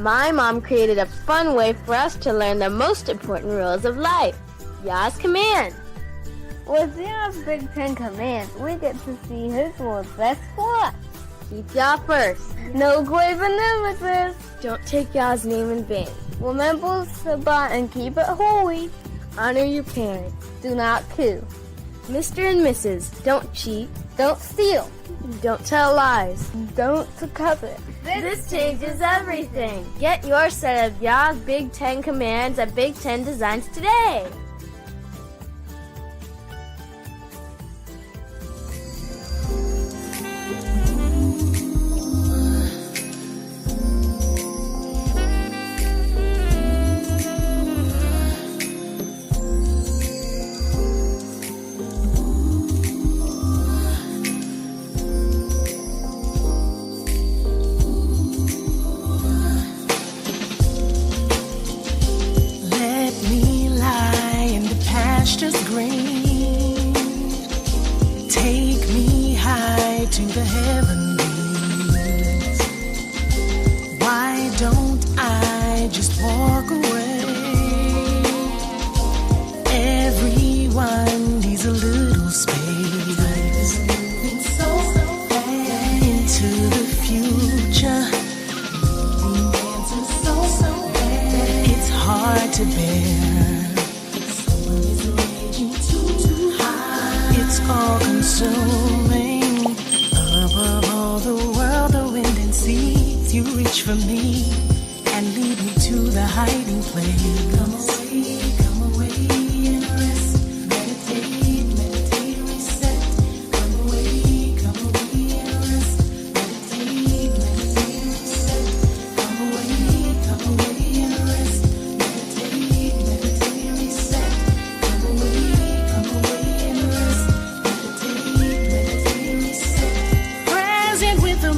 My mom created a fun way for us to learn the most important rules of life. Yah's command. With Yah's Big Ten Commands, we get to see His what's best for us. Keep Yah first. No grave nemesis. Don't take Yah's name in vain. Remember Shabbat and keep it holy. Honor your parents. Do not kill. Mr. and Mrs., don't cheat. Don't steal. Don't tell lies. Don't covet. This changes everything. Get your set of Yah's Big Ten Commands at Big Ten Designs today. Just green, take me high to the heavenlies. Why don't I just walk away? Everyone needs a little space. Moving so fast into the future. Dancing so fast, it's hard to bear. All-consuming, above all the world, the wind and seas, you reach for me and lead me to the hiding place. Come away and rest, meditate, reset. Come away and rest, meditate, reset. Come away and rest, meditate, reset. Come away and rest.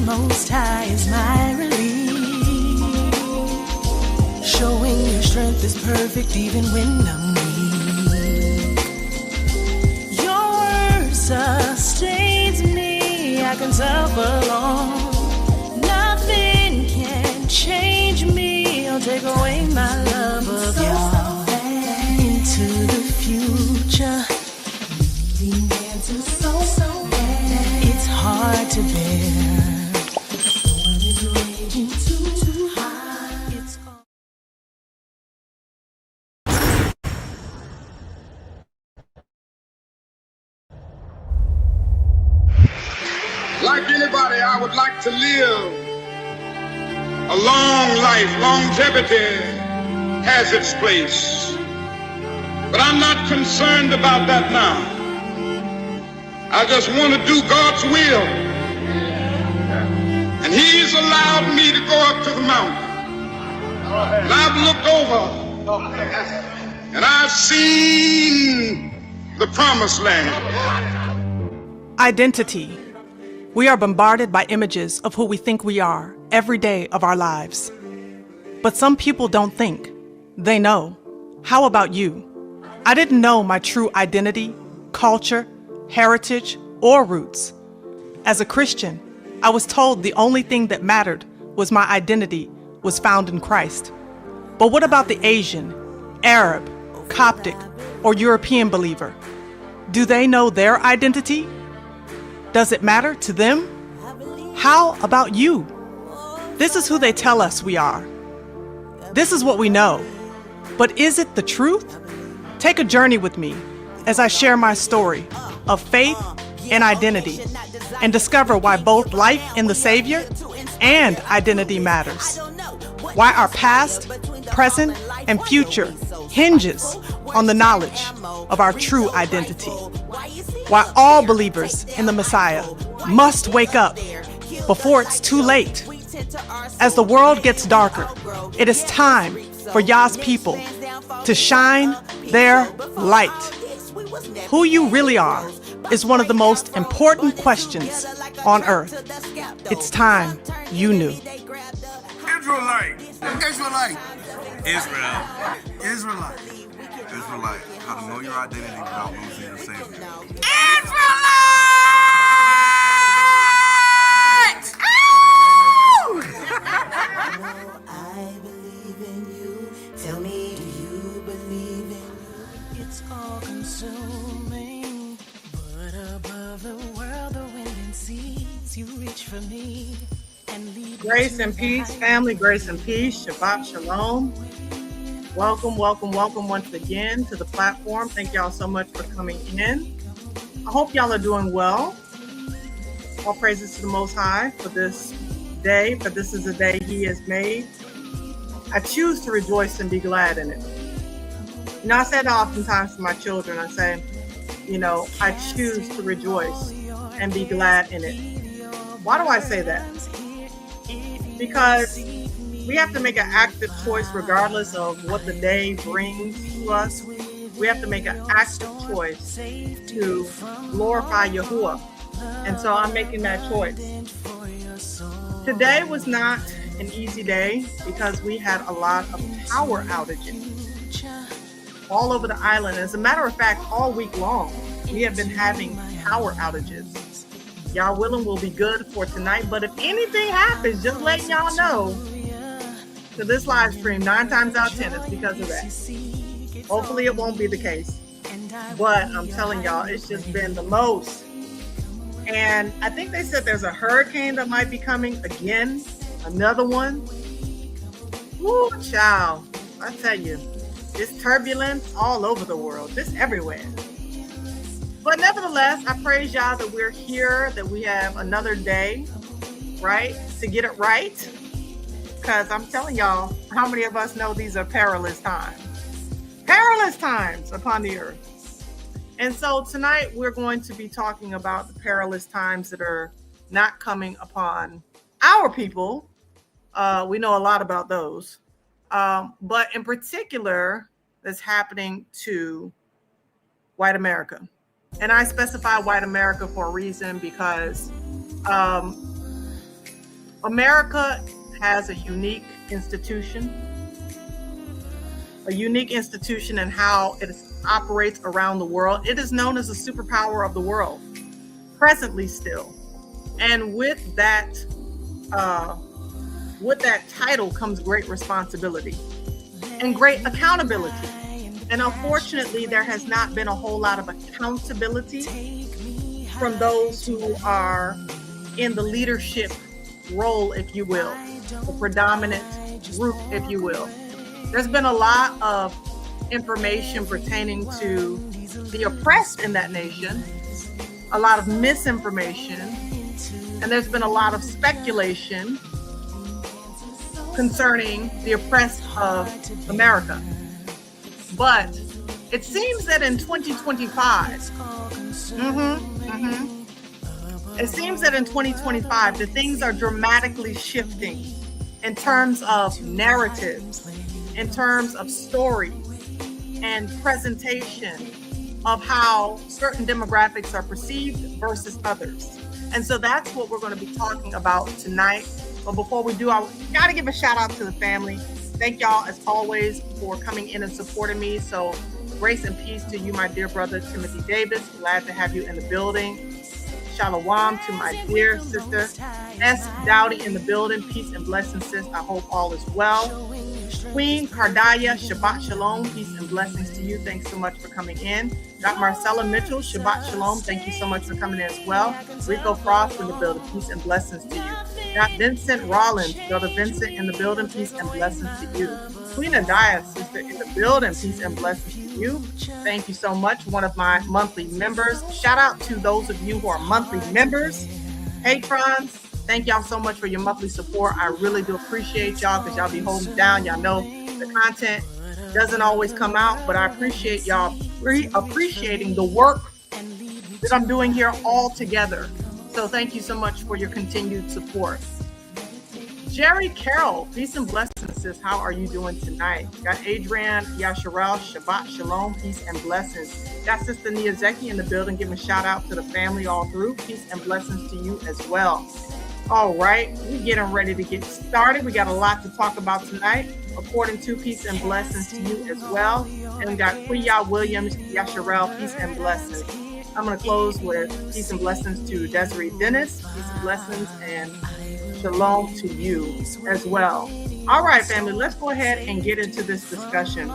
Most High is my relief. Showing your strength is perfect even when I'm weak. Your word sustains me. I can suffer long. Nothing can change me or take away my love of Yah. Into the future, leading answers so bad. It's hard to bear. Like anybody, I would like to live a long life. Longevity has its place. But I'm not concerned about that now. I just want to do God's will. And He's allowed me to go up to the mountain. And I've looked over and I've seen the promised land. Identity. We are bombarded by images of who we think we are every day of our lives. But some people don't think. They know. How about you? I didn't know my true identity, culture, heritage, or roots. As a Christian, I was told the only thing that mattered was my identity was found in Christ. But what about the Asian, Arab, Coptic, or European believer? Do they know their identity? Does it matter to them? How about you? This is who they tell us we are. This is what we know. But is it the truth? Take a journey with me as I share my story of faith and identity and discover why both life in the Savior and identity matters. Why our past, present, and future hinges on the knowledge of our true identity. Why all believers in the Messiah must wake up before it's too late. As the world gets darker, it is time for Yah's people to shine their light. Who you really are is one of the most important questions on earth. It's time you knew. Israelite. Israelite. Israel. Israelite. Israelite. How to know your identity without losing your Savior. I Grace and peace, family, grace and peace, Shabbat Shalom. Welcome once again to the platform. Thank y'all so much for coming in. I hope y'all are doing well. All praises to the Most High for this day, for this is the day He has made. I choose to rejoice and be glad in it. You know, I say that oftentimes to my children. I say, you know, I choose to rejoice and be glad in it. Why do I say that? Because we have to make an active choice regardless of what the day brings to us. We have to make an active choice to glorify Yahuwah. And so I'm making that choice. Today was not an easy day because we had a lot of power outages all over the island. As a matter of fact, all week long, we have been having power outages. Y'all willing will be good for tonight. But if anything happens, just letting y'all know, to this live stream, 9 times out of 10, it's because of that. Hopefully it won't be the case. But I'm telling y'all, it's just been the most. And I think they said there's a hurricane that might be coming again. Another one. Woo, child. I tell you, it's turbulence all over the world. Just everywhere. But nevertheless, I praise y'all that we're here, that we have another day, right, to get it right. Because I'm telling y'all, how many of us know these are perilous times? Perilous times upon the earth. And so tonight we're going to be talking about the perilous times that are not coming upon our people. We know a lot about those. But in particular, that's happening to white America. And I specify white America for a reason because America has a unique institution in how it operates around the world. It is known as the superpower of the world, presently still. And with that title comes great responsibility and great accountability. And unfortunately, there has not been a whole lot of accountability from those who are in the leadership role, if you will, the predominant group, if you will. There's been a lot of information pertaining to the oppressed in that nation, a lot of misinformation, and there's been a lot of speculation concerning the oppressed of America. But it seems that in 2025, it seems that in 2025, the things are dramatically shifting in terms of narratives, in terms of stories and presentation of how certain demographics are perceived versus others. And so that's what we're going to be talking about tonight. But before we do, I got to give a shout out to the family. Thank y'all, as always, for coming in and supporting me. So grace and peace to you, my dear brother, Timothy Davis. Glad to have you in the building. Shalom to my dear sister, S. Dowdy in the building. Peace and blessings, sis. I hope all is well. Queen Cardaya, Shabbat Shalom. Peace and blessings to you. Thanks so much for coming in. Dr. Marcella Mitchell, Shabbat Shalom. Thank you so much for coming in as well. Rico Frost in the building. Peace and blessings to you. Dr. Vincent Rollins, Brother Vincent in the building. Peace and blessings to you. Queen Adaya, sister in the building. Peace and blessings to you. Thank you so much. One of my monthly members. Shout out to those of you who are monthly members, patrons. Thank y'all so much for your monthly support. I really do appreciate y'all because y'all be holding down. Y'all know the content doesn't always come out, but I appreciate y'all appreciating the work that I'm doing here all together. So thank you so much for your continued support. Jerry Carroll, peace and blessings, sis. How are you doing tonight? Got Adrian Yasharel, Shabbat Shalom, peace and blessings. Got Sister Niyazeki in the building, giving a shout out to the family all through. Peace and blessings to you as well. All right, we're getting ready to get started. We got a lot to talk about tonight. According to peace and blessings to you as well. And we got Quiya Williams, Yasharel, peace and blessings. I'm going to close with peace and blessings to Desiree Dennis, peace and blessings, and shalom to you as well. All right, family, let's go ahead and get into this discussion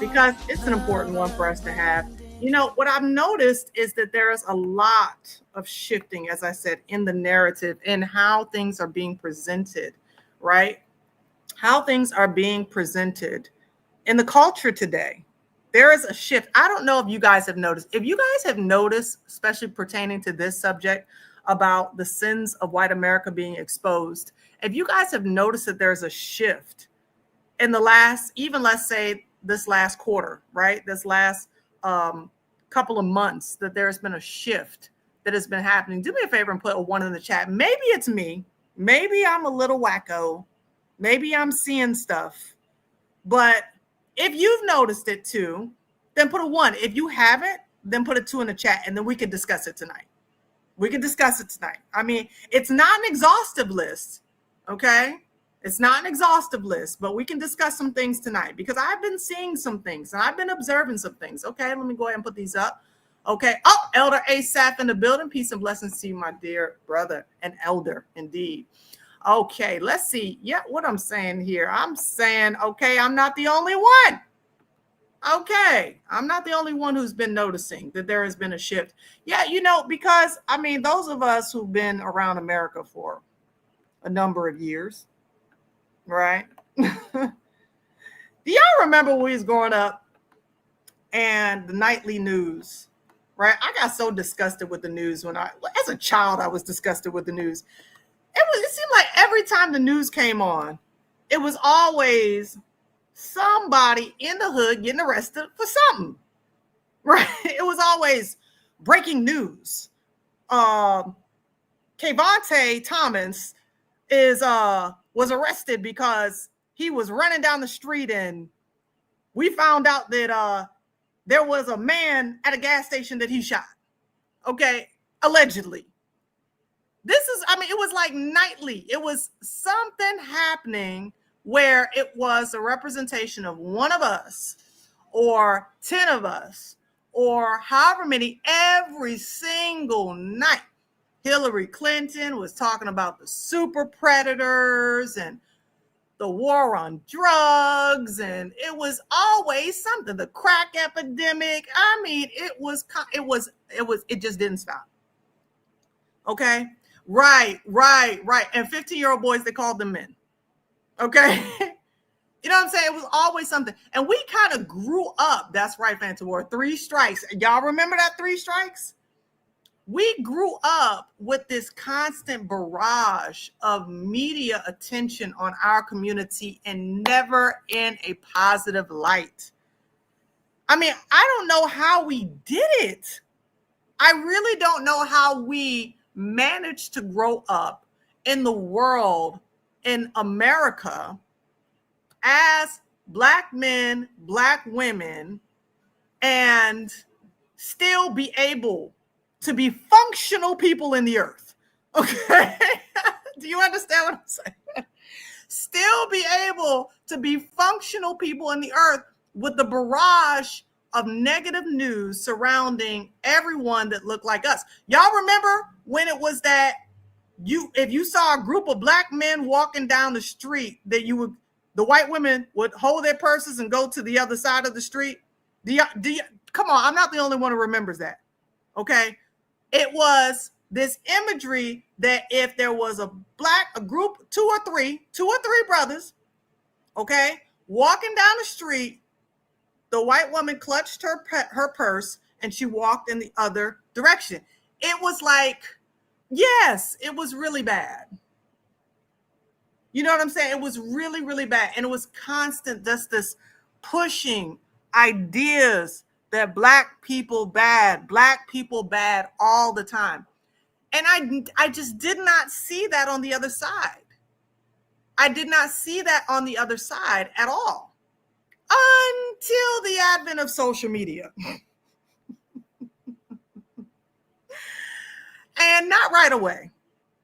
because it's an important one for us to have. You know, what I've noticed is that there is a lot of shifting, as I said, in the narrative and how things are being presented, right? How things are being presented in the culture today. There is a shift. I don't know if you guys have noticed. If you guys have noticed, especially pertaining to this subject about the sins of white America being exposed, if you guys have noticed that there's a shift in the last, even let's say this last quarter, right? This last couple of months, that there's been a shift that has been happening. Do me a favor and put a 1 in the chat. Maybe it's me. Maybe I'm a little wacko. Maybe I'm seeing stuff. But if you've noticed it too, then put a 1. If you haven't, then put a 2 in the chat, and then we can discuss it tonight. We can discuss it tonight. I mean, it's not an exhaustive list, okay? It's not an exhaustive list, but we can discuss some things tonight because I've been seeing some things and I've been observing some things. Okay, let me go ahead and put these up. Okay. Oh, Elder Asaph in the building. Peace and blessings to you, my dear brother and elder, indeed. Okay, let's see. Yeah, what I'm saying here. I'm saying, okay, I'm not the only one. Okay, I'm not the only one who's been noticing that there has been a shift. Yeah, you know, because, I mean, those of us who've been around America for a number of years, right? Do y'all remember when we was growing up and the nightly news, right? I got so disgusted with the news as a child, I was disgusted with the news. It seemed like every time the news came on, it was always somebody in the hood getting arrested for something, right? It was always breaking news. Kevonte Thomas was arrested because he was running down the street, and we found out that there was a man at a gas station that he shot. Okay, allegedly. It was like nightly. It was something happening where it was a representation of one of us or 10 of us or however many every single night. Hillary Clinton was talking about the super predators and the war on drugs, and it was always something. The crack epidemic. I mean, it just didn't stop. Okay, right. And 15-year-old boys, they called them men. Okay, you know what I'm saying? It was always something, and we kind of grew up. That's right, Fanta War. 3 strikes. Y'all remember that 3 strikes? We grew up with this constant barrage of media attention on our community and never in a positive light. I mean, I don't know how we did it. I really don't know how we managed to grow up in the world, in America, as Black men, Black women, and still be able to be functional people in the earth. Okay. Do you understand what I'm saying? Still be able to be functional people in the earth with the barrage of negative news surrounding everyone that looked like us. Y'all remember when it was that if you saw a group of Black men walking down the street, that the white women would hold their purses and go to the other side of the street? Come on, I'm not the only one who remembers that. Okay. It was this imagery that if there was a group, 2 or 3 brothers, okay, walking down the street, the white woman clutched her purse and she walked in the other direction. It was like, yes, it was really bad. You know what I'm saying? It was really, really bad. And it was constant, just this pushing ideas that Black people bad all the time. And I just did not see that on the other side. I did not see that on the other side at all until the advent of social media. And not right away,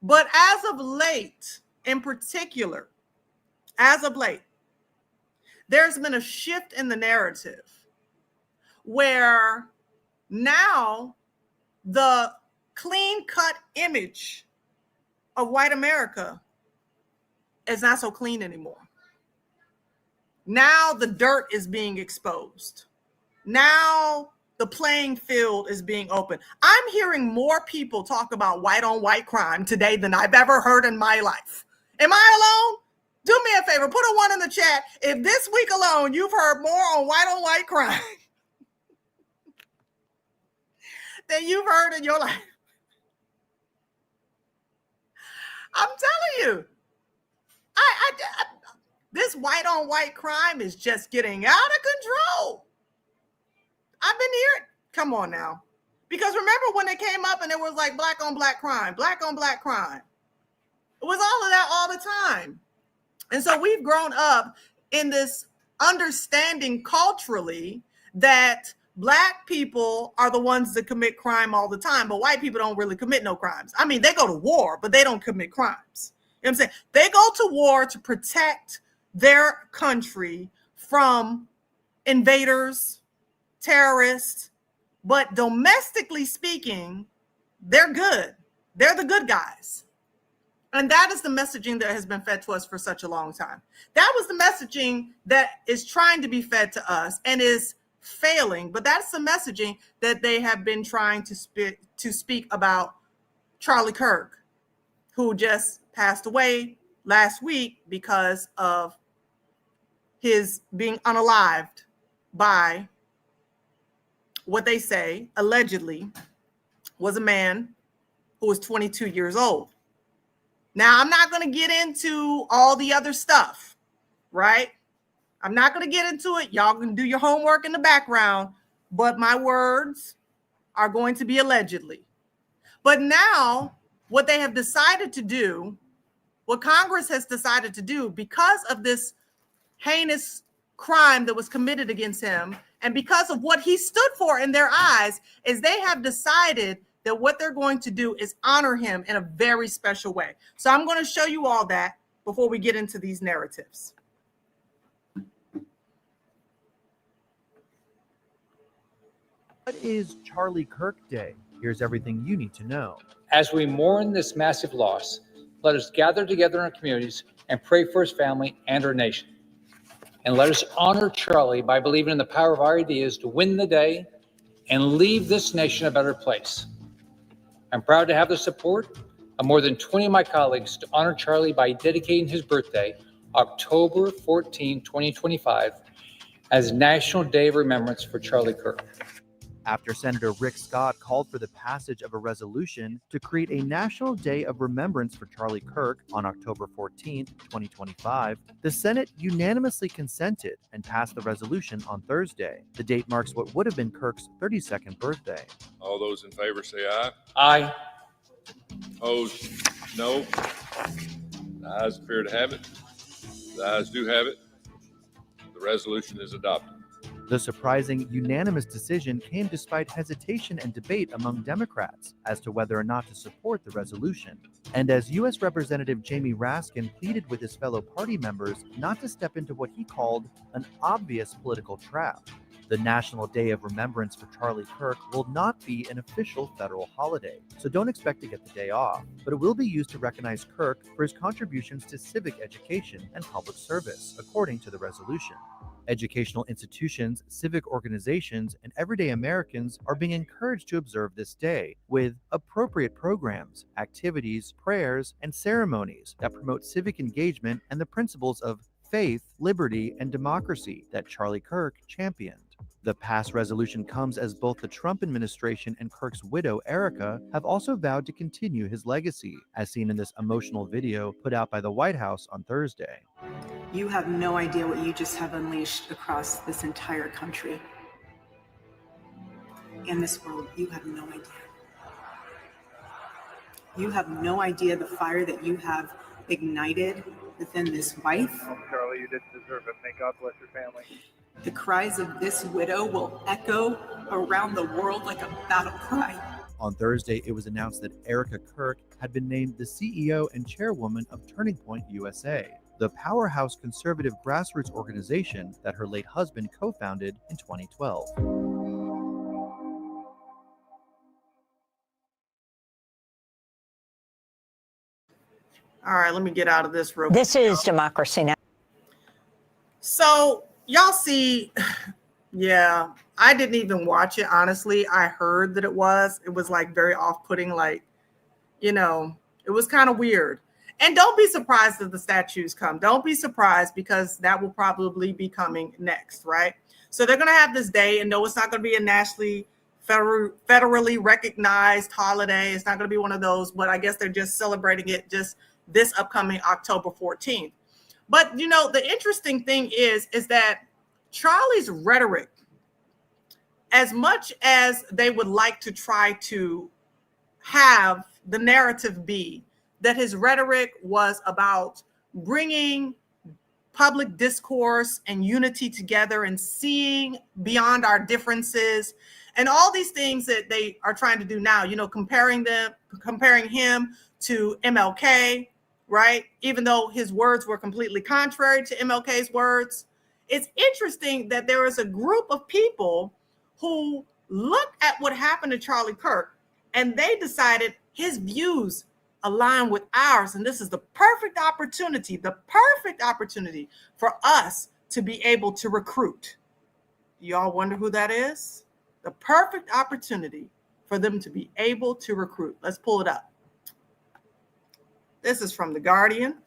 but as of late, in particular, there's been a shift in the narrative where now the clean-cut image of white America is not so clean anymore. Now the dirt is being exposed. Now the playing field is being open. I'm hearing more people talk about white on white crime today than I've ever heard in my life. Am I alone? Do me a favor, put a 1 in the chat if this week alone you've heard more on white crime than you've heard in your life. I'm telling you, I this white on white crime is just getting out of control. I've been hearing, come on now. Because remember when it came up and it was like black on black crime, black on black crime. It was all of that all the time. And so we've grown up in this understanding culturally that black people are the ones that commit crime all the time, but white people don't really commit no crimes. I mean, they go to war, but they don't commit crimes. You know what I'm saying? They go to war to protect their country from invaders, terrorists, but domestically speaking, they're good. They're the good guys. And that is the messaging that has been fed to us for such a long time. That was the messaging that is trying to be fed to us and is failing, but that's the messaging that they have been trying to speak about Charlie Kirk, who just passed away last week because of his being unalived by what they say allegedly was a man who was 22 years old. Now, I'm not going to get into all the other stuff, right? I'm not going to get into it. Y'all can do your homework in the background, but my words are going to be allegedly. But now, what they have decided to do, what Congress has decided to do, because of this heinous crime that was committed against him, and because of what he stood for in their eyes, is they have decided that what they're going to do is honor him in a very special way. So I'm going to show you all that before we get into these narratives. What is Charlie Kirk Day? Here's everything you need to know. As we mourn this massive loss, let us gather together in our communities and pray for his family and our nation. And let us honor Charlie by believing in the power of our ideas to win the day and leave this nation a better place. I'm proud to have the support of more than 20 of my colleagues to honor Charlie by dedicating his birthday, October 14, 2025, as National Day of Remembrance for Charlie Kirk. After Senator Rick Scott called for the passage of a resolution to create a National Day of Remembrance for Charlie Kirk on October 14, 2025, the Senate unanimously consented and passed the resolution on Thursday. The date marks what would have been Kirk's 32nd birthday. All those in favor say aye. Aye. Opposed, no. The ayes appear to have it. The ayes do have it. The resolution is adopted. The surprising unanimous decision came despite hesitation and debate among Democrats as to whether or not to support the resolution. And as U.S. Representative Jamie Raskin pleaded with his fellow party members not to step into what he called an obvious political trap. The National Day of Remembrance for Charlie Kirk will not be an official federal holiday, so don't expect to get the day off, but it will be used to recognize Kirk for his contributions to civic education and public service, according to the resolution. Educational institutions, civic organizations, and everyday Americans are being encouraged to observe this day with appropriate programs, activities, prayers, and ceremonies that promote civic engagement and the principles of faith, liberty, and democracy that Charlie Kirk championed. The passed resolution comes as both the Trump administration and Kirk's widow, Erica, have also vowed to continue his legacy, as seen in this emotional video put out by the White House on Thursday. You have no idea what you just have unleashed across this entire country. In this world, you have no idea. You have no idea the fire that you have ignited within this wife. Oh, Charlie, you didn't deserve it. May God bless your family. The cries of this widow will echo around the world like a battle cry. On Thursday, it was announced that Erica Kirk had been named the CEO and chairwoman of Turning Point USA, the powerhouse conservative grassroots organization that her late husband co-founded in 2012. All right, let me get out of this real quick. This is Democracy Now! So y'all see Yeah, I didn't even watch it, honestly. I heard that it was like very off-putting, like, you know, it was kind of weird. And don't be surprised if the statues come. Don't be surprised, because that will probably be coming next, right? So they're going to have this day, and no, it's not going to be a nationally federally recognized holiday. It's not going to be one of those, but I guess they're just celebrating it just this upcoming October 14th. But, you know, the interesting thing is that Charlie's rhetoric, as much as they would like to try to have the narrative be that his rhetoric was about bringing public discourse and unity together and seeing beyond our differences and all these things that they are trying to do now, you know, comparing him to MLK, right? Even though his words were completely contrary to MLK's words. It's interesting that there is a group of people who look at what happened to Charlie Kirk and they decided his views align with ours. And this is the perfect opportunity for us to be able to recruit. Y'all wonder who that is? The perfect opportunity for them to be able to recruit. Let's pull it up. This is from The Guardian.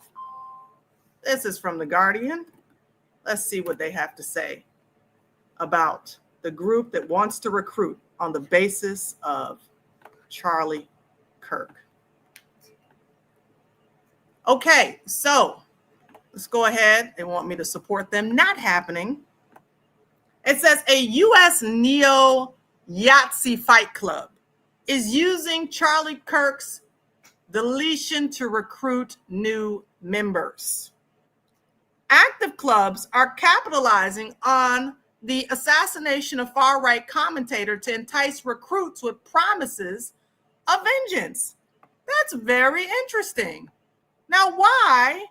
Let's see what they have to say about the group that wants to recruit on the basis of Charlie Kirk. Okay, so let's go ahead. They want me to support them. Not happening. It says a U.S. neo-Yahtzee fight club is using Charlie Kirk's deletion to recruit new members. Active clubs are capitalizing on the assassination of far-right commentator to entice recruits with promises of vengeance. That's very interesting. Now, why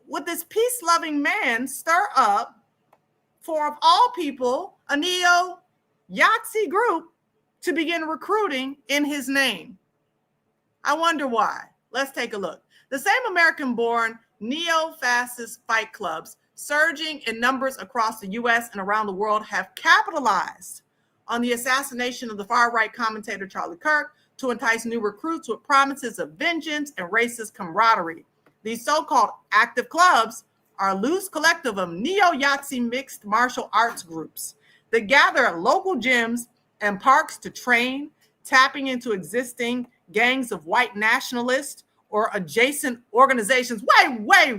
would this peace-loving man stir up, for of all people, a neo-Yahtzee group to begin recruiting in his name? I wonder why. Let's take a look. The same American-born neo-fascist fight clubs surging in numbers across the U.S. and around the world have capitalized on the assassination of the far-right commentator Charlie Kirk to entice new recruits with promises of vengeance and racist camaraderie. These so-called active clubs are a loose collective of neo-Yahtzee mixed martial arts groups that gather at local gyms and parks to train, tapping into existing gangs of white nationalists or adjacent organizations. Wait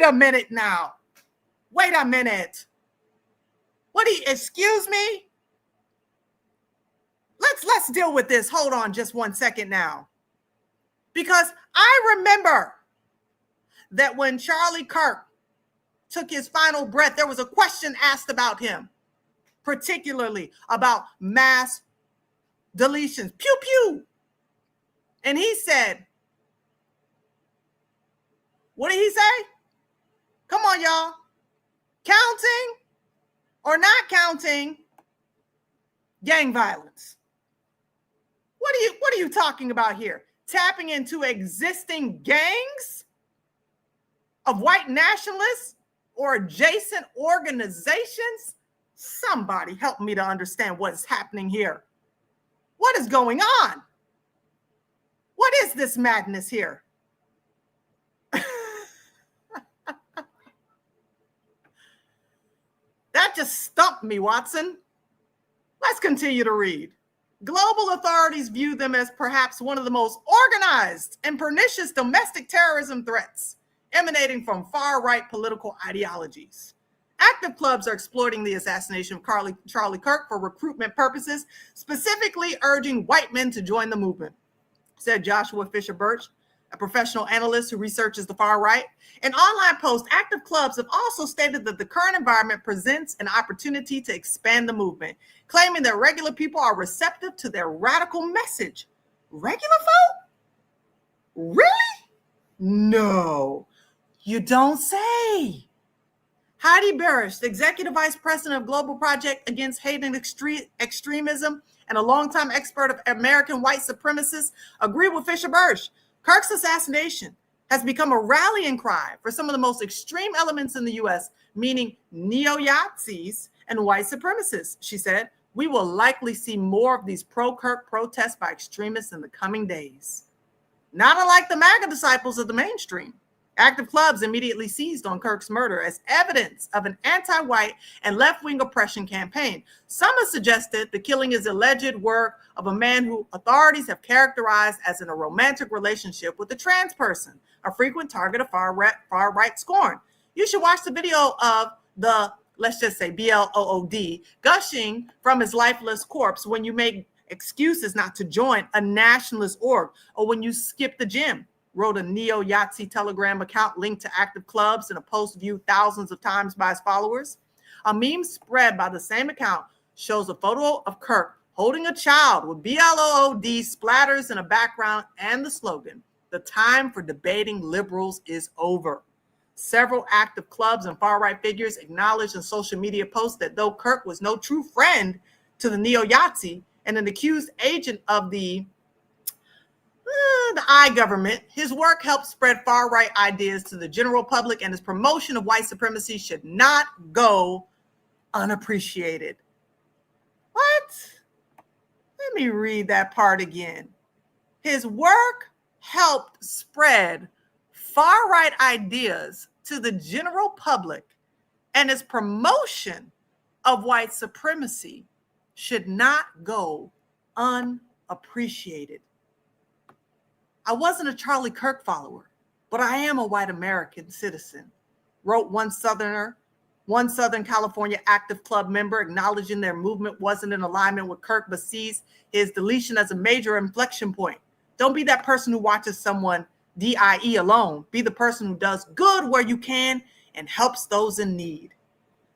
a minute now. Wait a minute. Excuse me? Let's deal with this. Hold on just 1 second now. Because I remember that when Charlie Kirk took his final breath, there was a question asked about him, particularly about mass deletions. Pew, pew. And he said, what did he say? Come on, y'all. Counting or not counting gang violence? What are you talking about here? Tapping into existing gangs of white nationalists or adjacent organizations? Somebody help me to understand what is happening here. What is going on? What is this madness here? That just stumped me, Watson. Let's continue to read. Global authorities view them as perhaps one of the most organized and pernicious domestic terrorism threats emanating from far-right political ideologies. Active clubs are exploiting the assassination of Charlie Kirk for recruitment purposes, specifically urging white men to join the movement, said Joshua Fisher Birch, a professional analyst who researches the far right. In online post, active clubs have also stated that the current environment presents an opportunity to expand the movement, claiming that regular people are receptive to their radical message. Regular folk? Really? No, you don't say. Heidi Barish, the executive vice president of Global Project Against Hate and Extremism and a longtime expert of American white supremacists, agree with Fisher Birch. Kirk's assassination has become a rallying cry for some of the most extreme elements in the U.S., meaning neo-Yazis and white supremacists, she said. We will likely see more of these pro-Kirk protests by extremists in the coming days. Not unlike the MAGA disciples of the mainstream. Active clubs immediately seized on Kirk's murder as evidence of an anti-white and left-wing oppression campaign. Some have suggested the killing is alleged work of a man who authorities have characterized as in a romantic relationship with a trans person, a frequent target of far-right scorn. You should watch the video of the, let's just say, BLOOD, gushing from his lifeless corpse when you make excuses not to join a nationalist org or when you skip the gym, wrote a neo-Yahtzee Telegram account linked to active clubs in a post viewed thousands of times by his followers. A meme spread by the same account shows a photo of Kirk holding a child with BLOOD splatters in the background and the slogan, "The time for debating liberals is over." Several active clubs and far-right figures acknowledged in social media posts that though Kirk was no true friend to the neo-Yahtzee and an accused agent of the I government, his work helped spread far-right ideas to the general public, and his promotion of white supremacy should not go unappreciated. What? Let me read that part again. His work helped spread far-right ideas to the general public, and his promotion of white supremacy should not go unappreciated. I wasn't a Charlie Kirk follower, but I am a white American citizen, wrote one Southern California active club member, acknowledging their movement wasn't in alignment with Kirk, but sees his deletion as a major inflection point. Don't be that person who watches someone DIE alone. Be the person who does good where you can and helps those in need.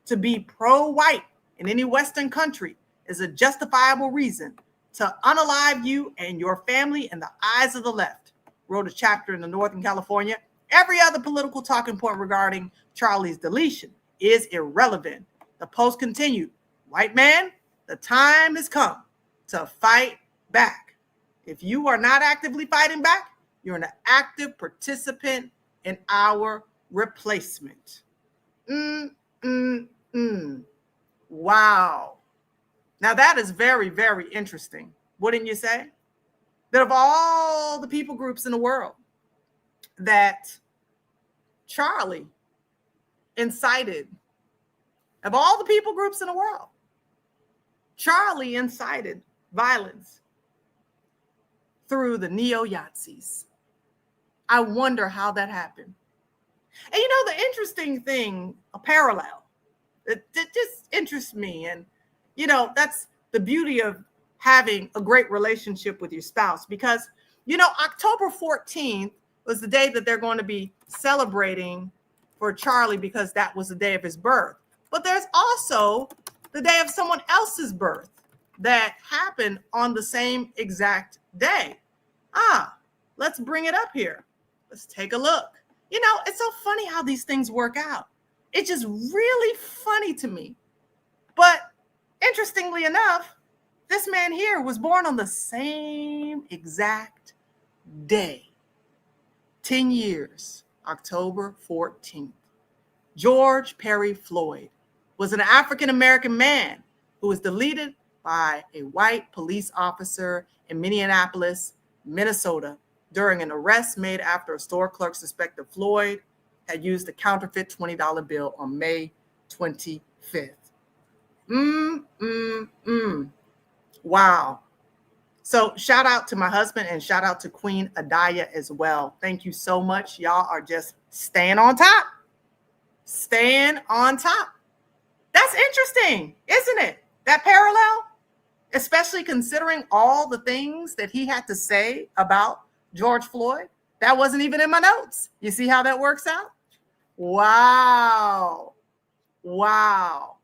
To be pro-white in any Western country is a justifiable reason to unalive you and your family in the eyes of the left, wrote a chapter in the Northern California. Every other political talking point regarding Charlie's deletion is irrelevant. The post continued, "White man, the time has come to fight back. If you are not actively fighting back, you're an active participant in our replacement." Wow. Now that is very, very interesting, wouldn't you say? That of all the people groups in the world that Charlie incited, of all the people groups in the world, Charlie incited violence through the neo-Yahtzees. I wonder how that happened. And you know, the interesting thing, a parallel, it just interests me. And, you know, that's the beauty of having a great relationship with your spouse, because, you know, October 14th was the day that they're going to be celebrating for Charlie because that was the day of his birth. But there's also the day of someone else's birth that happened on the same exact day. Let's bring it up here. Let's take a look. You know, it's so funny how these things work out. It's just really funny to me. But interestingly enough, this man here was born on the same exact day, 10 years, October 14th. George Perry Floyd was an African-American man who was deleted by a white police officer in Minneapolis, Minnesota, during an arrest made after a store clerk suspected Floyd had used a counterfeit $20 bill on May 25th. Wow. So shout out to my husband and shout out to Queen Adaya as well. Thank you so much. Y'all are just staying on top. Staying on top. That's interesting, isn't it? That parallel, especially considering all the things that he had to say about George Floyd. That wasn't even in my notes. You see how that works out? Wow. Wow.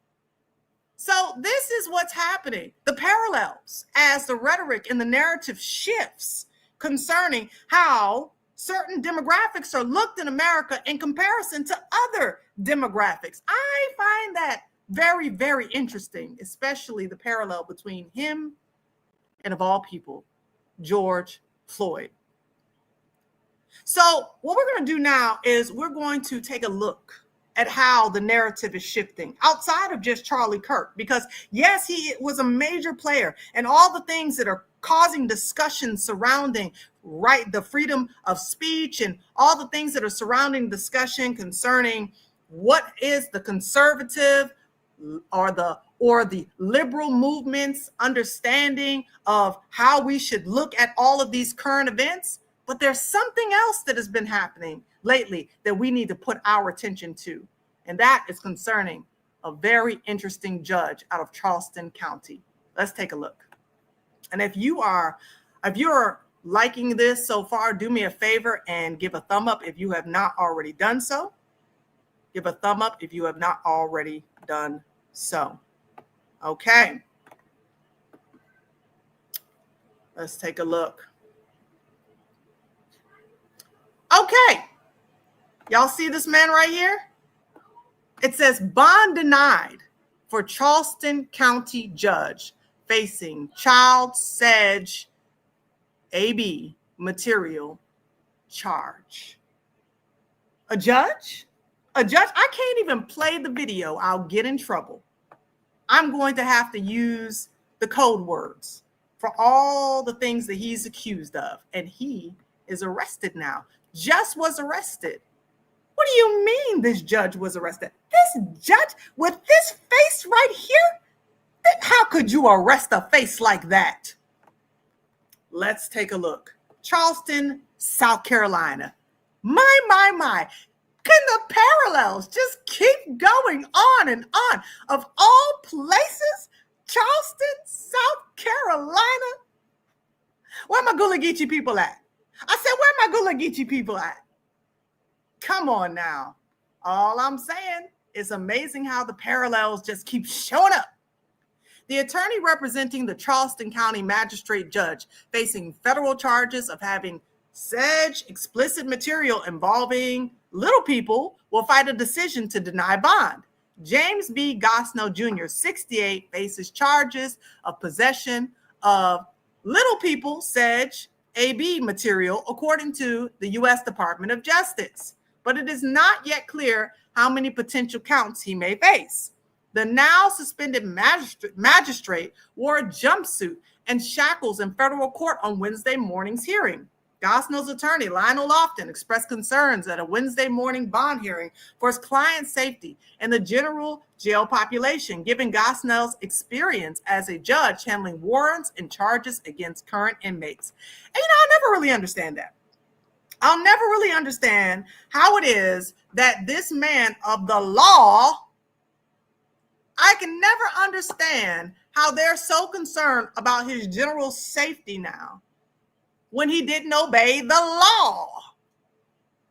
So this is what's happening. The parallels as the rhetoric and the narrative shifts concerning how certain demographics are looked in America in comparison to other demographics. I find that very, very interesting, especially the parallel between him and, of all people, George Floyd. So what we're going to do now is we're going to take a look at how the narrative is shifting outside of just Charlie Kirk, because yes, he was a major player, and all the things that are causing discussion surrounding the freedom of speech and all the things that are surrounding discussion concerning what is the conservative or the liberal movement's understanding of how we should look at all of these current events. But there's something else that has been happening lately that we need to put our attention to, and that is concerning a very interesting judge out of Charleston County. Let's take a look. And if you're liking this so far, do me a favor and give a thumb up if you have not already done so. Give a thumb up if you have not already done so. Okay. Let's take a look. Okay. Y'all see this man right here? It says bond denied for Charleston County judge facing child sedge AB material charge. A judge? A judge? I can't even play the video. I'll get in trouble. I'm going to have to use the code words for all the things that he's accused of. And he is arrested now. Just was arrested. What do you mean this judge was arrested? This judge with this face right here? How could you arrest a face like that? Let's take a look. Charleston, South Carolina. My. Can the parallels just keep going on and on? Of all places, Charleston, South Carolina. Where my Gullah Geechee people at? I said, where my Gullah Geechee people at? Come on now. All I'm saying is amazing how the parallels just keep showing up. The attorney representing the Charleston County magistrate judge facing federal charges of having sedge explicit material involving little people will fight a decision to deny bond. James B. Gosnell Jr., 68, faces charges of possession of little people sedge AB material, according to the U.S. Department of Justice. But it is not yet clear how many potential counts he may face. The now suspended magistrate wore a jumpsuit and shackles in federal court on Wednesday morning's hearing. Gosnell's attorney, Lionel Lofton, expressed concerns at a Wednesday morning bond hearing for his client's safety and the general jail population, given Gosnell's experience as a judge handling warrants and charges against current inmates. And I'll never really understand that. I'll never really understand how it is that this man of the law, I can never understand how they're so concerned about his general safety now when he didn't obey the law.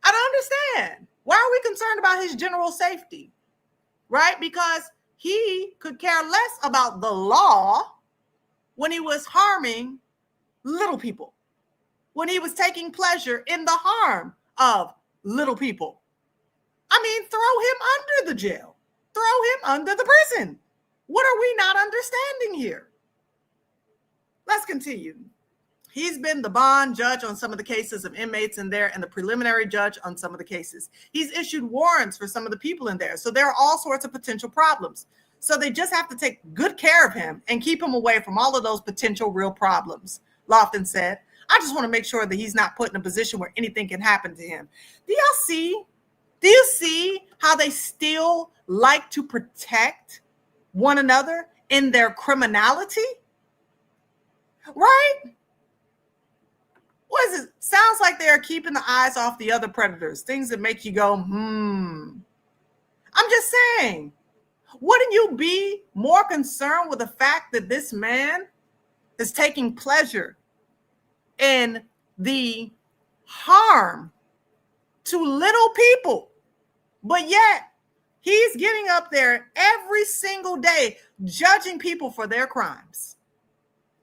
I don't understand. Why are we concerned about his general safety? Right? Because he could care less about the law when he was harming little people, when he was taking pleasure in the harm of little people. I mean, throw him under the jail. Throw him under the prison. What are we not understanding here? Let's continue. He's been the bond judge on some of the cases of inmates in there and the preliminary judge on some of the cases. He's issued warrants for some of the people in there. So there are all sorts of potential problems. So they just have to take good care of him and keep him away from all of those potential real problems, Lofton said. I just want to make sure that he's not put in a position where anything can happen to him. Do you see how they still like to protect one another in their criminality? Right? What is it? Sounds like they're keeping the eyes off the other predators, things that make you go, I'm just saying, wouldn't you be more concerned with the fact that this man is taking pleasure in the harm to little people, but yet he's getting up there every single day judging people for their crimes?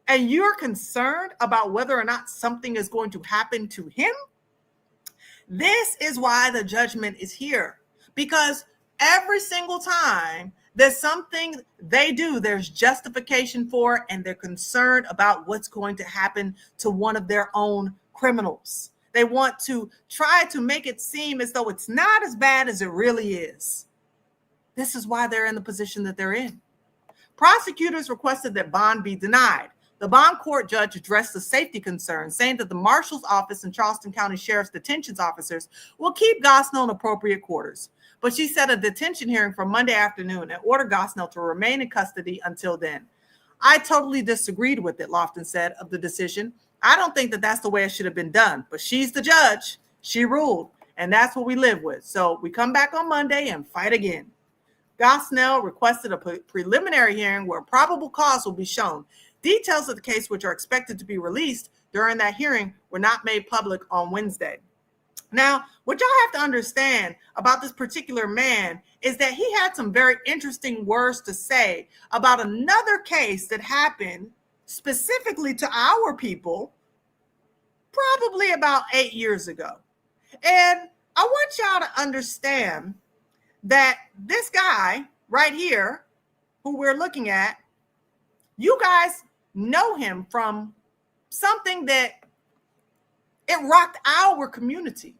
And you're concerned about whether or not something is going to happen to him? This is why the judgment is here. Because every single time there's something they do, there's justification for it, and they're concerned about what's going to happen to one of their own criminals. They want to try to make it seem as though it's not as bad as it really is. This is why they're in the position that they're in. Prosecutors requested that bond be denied. The bond court judge addressed the safety concerns, saying that the marshal's office and Charleston County Sheriff's detention officers will keep Gosnell in appropriate quarters. But she set a detention hearing for Monday afternoon and ordered Gosnell to remain in custody until then. I totally disagreed with it, Lofton said of the decision. I don't think that that's the way it should have been done, but she's the judge. She ruled, and that's what we live with. So we come back on Monday and fight again. Gosnell requested a preliminary hearing where probable cause will be shown. Details of the case, which are expected to be released during that hearing, were not made public on Wednesday. Now, what y'all have to understand about this particular man is that he had some very interesting words to say about another case that happened specifically to our people probably about 8 years ago. And I want y'all to understand that this guy right here, who we're looking at, you guys know him from something that it rocked our community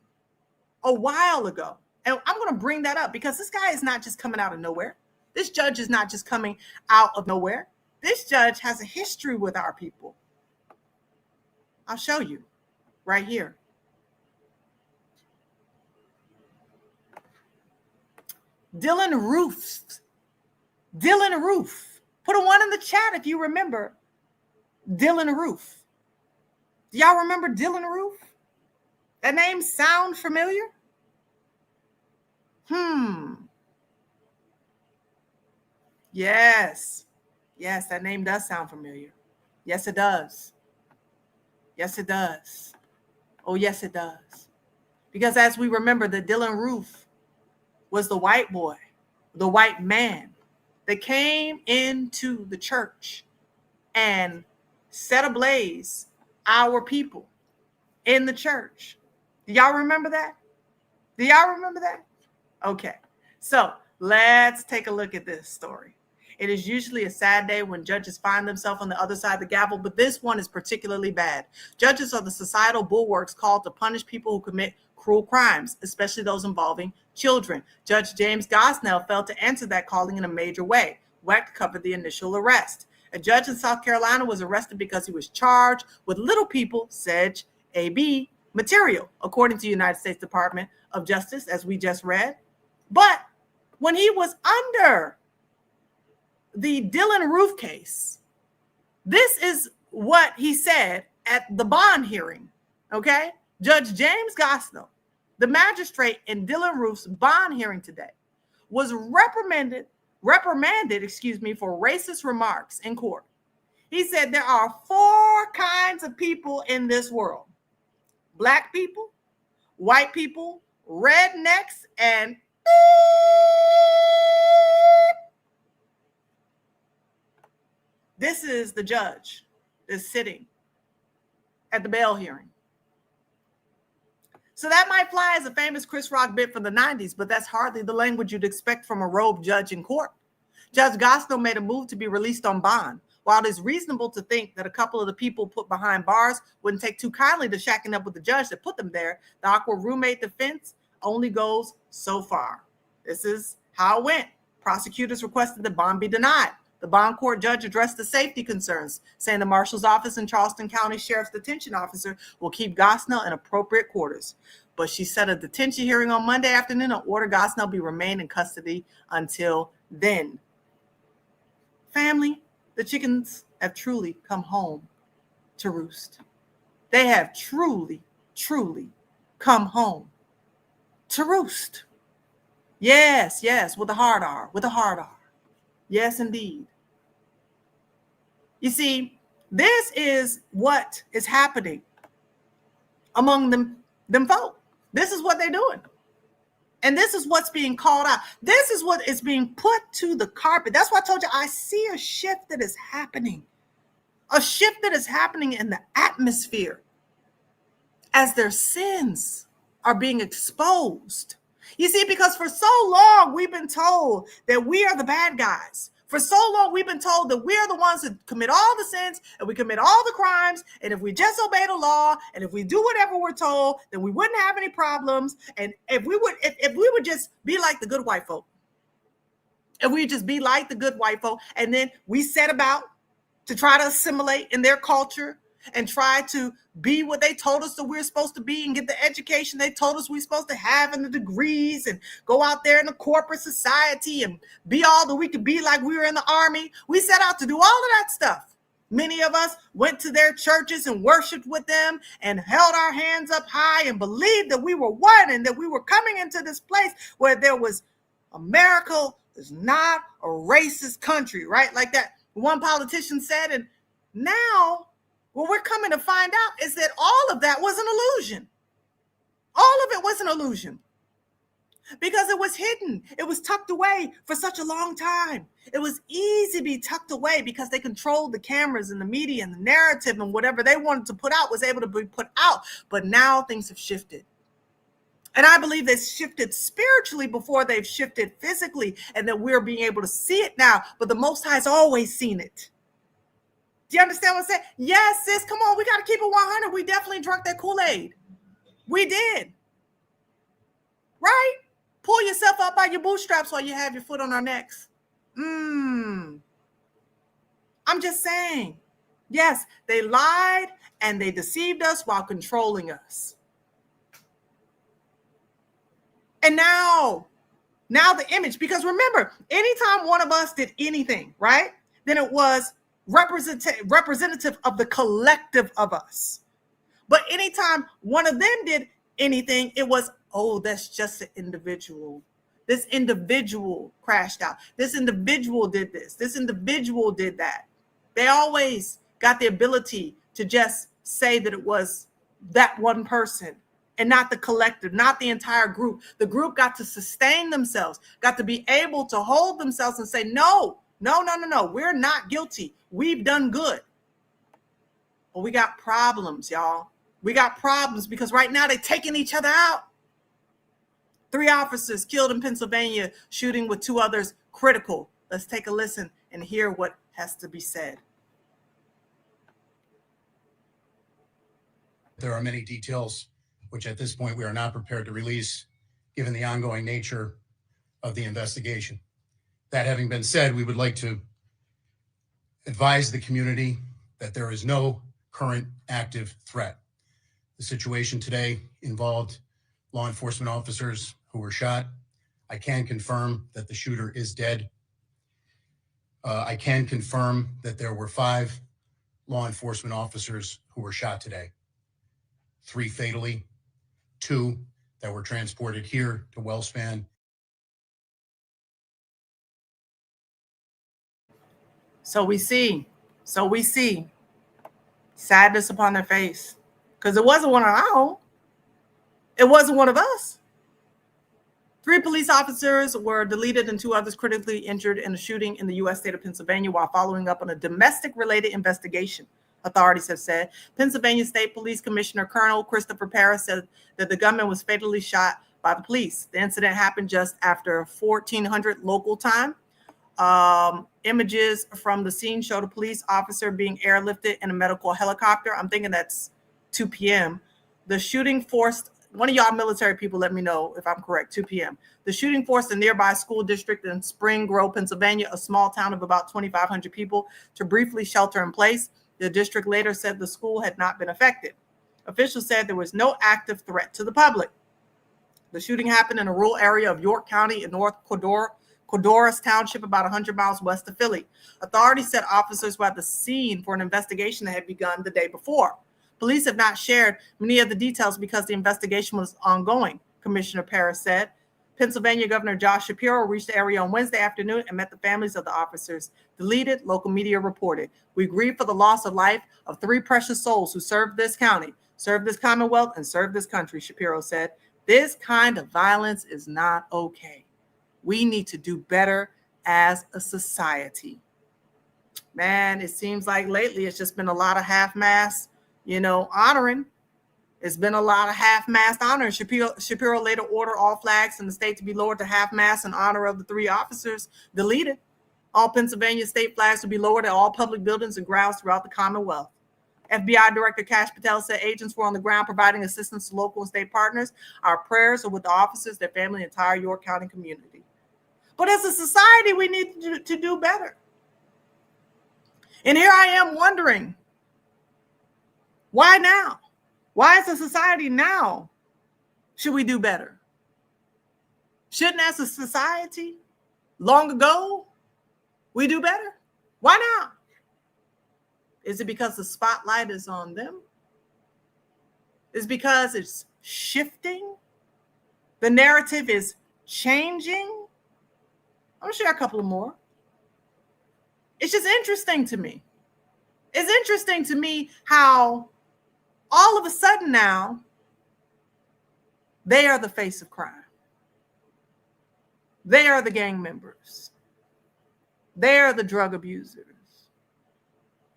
a while ago. And I'm going to bring that up because this guy is not just coming out of nowhere. This judge is not just coming out of nowhere. This judge has a history with our people. I'll show you right here. Dylan Roof. Dylan Roof. Put a 1 in the chat if you remember Dylan Roof. Do y'all remember Dylan Roof? That name sound familiar? Yes. Yes, that name does sound familiar. Yes, it does. Yes, it does. Oh, yes, it does. Because as we remember, that Dylan Roof was the white boy, the white man that came into the church and set ablaze our people in the church. Do y'all remember that? Do y'all remember that? Okay, so let's take a look at this story. It is usually a sad day when judges find themselves on the other side of the gavel, but this one is particularly bad. Judges are the societal bulwarks called to punish people who commit cruel crimes, especially those involving children. Judge James Gosnell failed to answer that calling in a major way. WEC covered the initial arrest. A judge in South Carolina was arrested because he was charged with Little People, Sedge, AB material, according to the United States Department of Justice, as we just read. But when he was under the Dylan Roof case, this is what he said at the bond hearing, okay? Judge James Gosnell, the magistrate in Dylan Roof's bond hearing today, was reprimanded, for racist remarks in court. He said there are 4 kinds of people in this world: Black people, white people, rednecks, and this is the judge that's sitting at the bail hearing. So that might fly as a famous Chris Rock bit from the 90s, but that's hardly the language you'd expect from a robed judge in court. Judge Gosnell made a move to be released on bond. While it is reasonable to think that a couple of the people put behind bars wouldn't take too kindly to shacking up with the judge that put them there, the awkward roommate defense only goes so far. This is how it went. Prosecutors requested that bond be denied. The bond court judge addressed the safety concerns, saying the marshal's office and Charleston County Sheriff's detention officer will keep Gosnell in appropriate quarters. But she set a detention hearing on Monday afternoon and ordered Gosnell be remain in custody until then. Family, the chickens have truly come home to roost. They have truly, truly come home to roost. Yes, yes, with a hard R, with a hard R. Yes, indeed. You see, this is what is happening among them folk. This is what they're doing. And this is what's being called out. This is what is being put to the carpet. That's why I told you I see a shift that is happening. A shift that is happening in the atmosphere as their sins are being exposed. You see, because for so long we've been told that we are the bad guys. For so long we've been told that we're the ones that commit all the sins and we commit all the crimes. And if we just obey the law and if we do whatever we're told, then we wouldn't have any problems. And if we would just be like the good white folk. And we just be like the good white folk. And then we set about to try to assimilate in their culture and try to be what they told us that we're supposed to be and get the education they told us we're supposed to have and the degrees and go out there in the corporate society and be all that we could be like we were in the army. We set out to do all of that stuff. Many of us went to their churches and worshiped with them and held our hands up high and believed that we were one and that we were coming into this place where there was America is not a racist country, right? Like that one politician said. And now what we're coming to find out is that all of that was an illusion. All of it was an illusion because it was hidden. It was tucked away for such a long time. It was easy to be tucked away because they controlled the cameras and the media and the narrative, and whatever they wanted to put out was able to be put out. But now things have shifted. And I believe they've shifted spiritually before they've shifted physically, and that we're being able to see it now. But the Most High has always seen it. Do you understand what I'm saying? Yes, sis, come on. We got to keep it 100. We definitely drank that Kool-Aid. We did. Right? Pull yourself up by your bootstraps while you have your foot on our necks. I'm just saying. Yes, they lied and they deceived us while controlling us. And now the image, because remember, anytime one of us did anything, right, then it was representative of the collective of us. But anytime one of them did anything, it was, oh, that's just an individual. This individual crashed out. This individual did this. This individual did that. They always got the ability to just say that it was that one person and not the collective, not the entire group. The group got to sustain themselves, got to be able to hold themselves and say, no, we're not guilty. We've done good. But we got problems, y'all. We got problems because right now they're taking each other out. 3 officers killed in Pennsylvania, shooting with 2 others critical. Let's take a listen and hear what has to be said. There are many details which at this point we are not prepared to release, given the ongoing nature of the investigation. That having been said, we would like to advise the community that there is no current active threat. The situation today involved law enforcement officers who were shot. I can confirm that the shooter is dead. I can confirm that there were 5 law enforcement officers who were shot today. 3 fatally, 2 that were transported here to Wellspan. So we see sadness upon their face because it wasn't one of our own. It wasn't one of us. 3 police officers were deleted and 2 others critically injured in a shooting in the U.S. state of Pennsylvania while following up on a domestic-related investigation, authorities have said. Pennsylvania State Police Commissioner Colonel Christopher Paris said that the gunman was fatally shot by the police. The incident happened just after 1400 local time. Images from the scene showed a police officer being airlifted in a medical helicopter. I'm thinking that's 2 p.m. The shooting forced, one of y'all military people, let me know if I'm correct, 2 p.m. The shooting forced a nearby school district in Spring Grove, Pennsylvania, a small town of about 2,500 people, to briefly shelter in place. The district later said the school had not been affected. Officials said there was no active threat to the public. The shooting happened in a rural area of York County in North Codorus Township, about 100 miles west of Philly. Authorities said officers were at the scene for an investigation that had begun the day before. Police have not shared many of the details because the investigation was ongoing, Commissioner Paris said. Pennsylvania Governor Josh Shapiro reached the area on Wednesday afternoon and met the families of the officers. Deleted, local media reported. We grieve for the loss of life of 3 precious souls who served this county, served this Commonwealth, and served this country, Shapiro said. This kind of violence is not okay. We need to do better as a society. Man, it seems like lately it's just been a lot of half-mast, honoring. It's been a lot of half-mast honor. Shapiro later ordered all flags in the state to be lowered to half-mast in honor of the 3 officers deleted. All Pennsylvania state flags to be lowered at all public buildings and grounds throughout the Commonwealth. FBI Director Kash Patel said agents were on the ground providing assistance to local and state partners. Our prayers are with the officers, their family, and entire York County community. But as a society, we need to do better. And here I am wondering, why now? Why as a society now should we do better? Shouldn't as a society long ago we do better? Why now? Is it because the spotlight is on them? Is it because it's shifting? The narrative is changing? I'm gonna share a couple of more. It's just interesting to me. It's interesting to me how all of a sudden now they are the face of crime. They are the gang members. They are the drug abusers.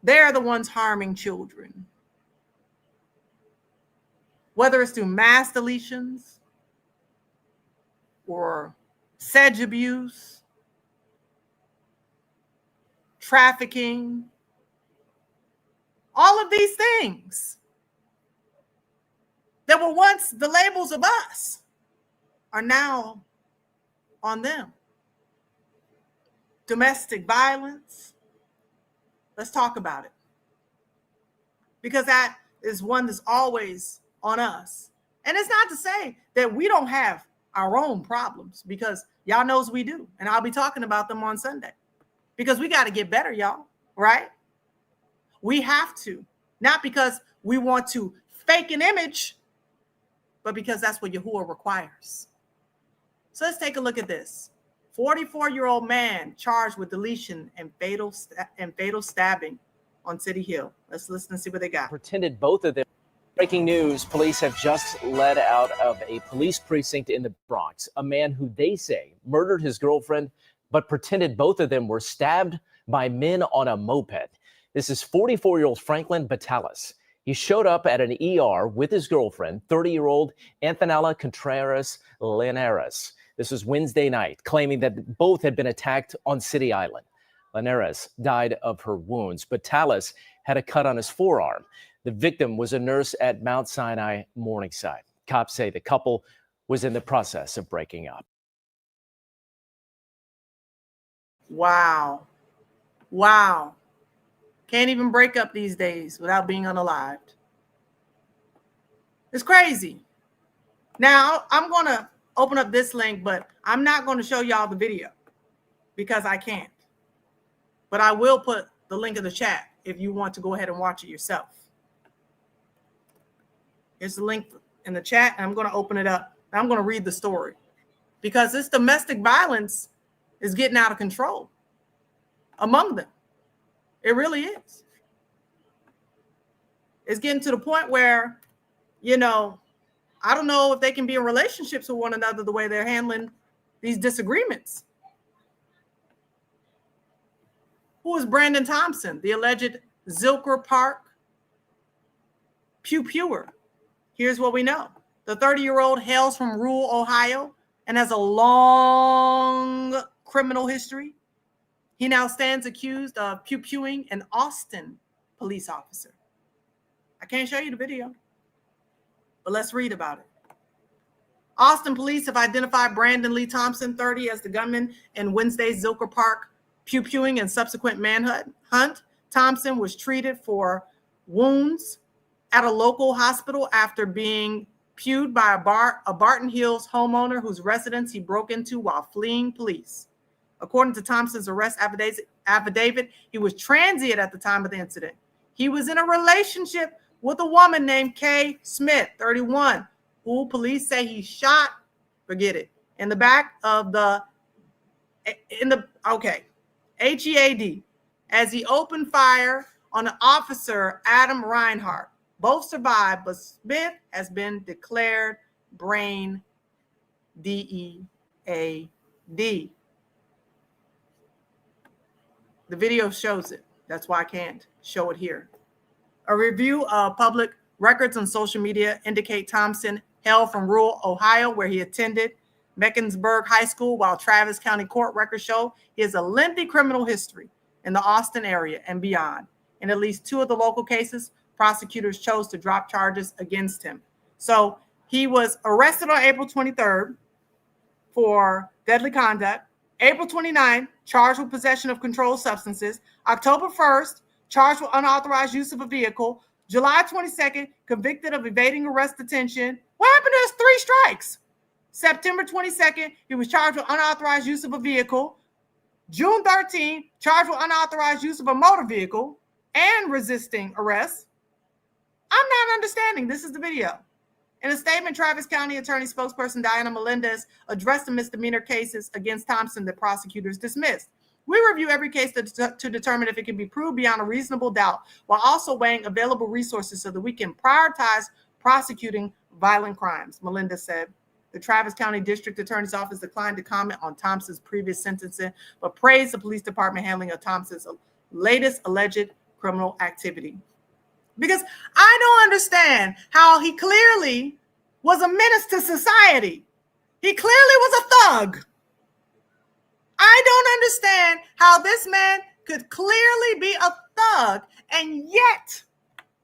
They're the ones harming children. Whether it's through mass deletions or sedge abuse, trafficking, all of these things that were once the labels of us are now on them. Domestic violence. Let's talk about it. Because that is one that's always on us. And it's not to say that we don't have our own problems, because y'all knows we do. And I'll be talking about them on Sunday. Because we got to get better, y'all, right? We have to. Not because we want to fake an image, but because that's what Yahuwah requires. So let's take a look at this. 44-year-old man charged with deletion and fatal stabbing on City Hill. Let's listen and see what they got. Pretended both of them. Breaking news, police have just led out of a police precinct in the Bronx a man who they say murdered his girlfriend, but pretended both of them were stabbed by men on a moped. This is 44-year-old Franklin Batalis. He showed up at an ER with his girlfriend, 30-year-old Antonella Contreras Linares. This was Wednesday night, claiming that both had been attacked on City Island. Linares died of her wounds, but Batalis had a cut on his forearm. The victim was a nurse at Mount Sinai Morningside. Cops say the couple was in the process of breaking up. Wow. Wow. Can't even break up these days without being unalived. It's crazy. Now, I'm going to open up this link, but I'm not going to show y'all the video because I can't. But I will put the link in the chat if you want to go ahead and watch it yourself. Here's the link in the chat, and I'm going to open it up. I'm going to read the story because this domestic violence is getting out of control among them. It really is. It's getting to the point where, you know, I don't know if they can be in relationships with one another the way they're handling these disagreements. Who is Brandon Thompson, the alleged Zilker Park pew-pewer? Here's what we know. The 30-year-old hails from rural Ohio and has a long criminal history. He now stands accused of pew-pewing an Austin police officer. I can't show you the video, but let's read about it. Austin police have identified Brandon Lee Thompson, 30, as the gunman in Wednesday's Zilker Park pew-pewing and subsequent manhunt. Thompson was treated for wounds at a local hospital after being pewed by a Barton Hills homeowner whose residence he broke into while fleeing police. According to Thompson's arrest affidavit, he was transient at the time of the incident. He was in a relationship with a woman named Kay Smith, 31, who police say he shot, forget it, in the back of HEAD, as he opened fire on an officer, Adam Reinhart. Both survived, but Smith has been declared brain DEAD. The video shows it. That's why I can't show it here. A review of public records on social media indicate Thompson hailed from rural Ohio, where he attended Mecklenburg High School, while Travis County court records show he has a lengthy criminal history in the Austin area and beyond. In at least 2 of the local cases, prosecutors chose to drop charges against him. So he was arrested on April 23rd for deadly conduct April 29th, charged with possession of controlled substances. October 1st, charged with unauthorized use of a vehicle. July 22nd, convicted of evading arrest detention. What happened to his 3 strikes? September 22nd, he was charged with unauthorized use of a vehicle. June 13th, charged with unauthorized use of a motor vehicle and resisting arrest. I'm not understanding. This is the video. In a statement, Travis County Attorney spokesperson Diana Melendez addressed the misdemeanor cases against Thompson that prosecutors dismissed. We review every case to determine if it can be proved beyond a reasonable doubt, while also weighing available resources so that we can prioritize prosecuting violent crimes, Melendez said. The Travis County District Attorney's Office declined to comment on Thompson's previous sentencing, but praised the police department handling of Thompson's latest alleged criminal activity. Because I don't understand how he clearly was a menace to society. He clearly was a thug. I don't understand how this man could clearly be a thug and yet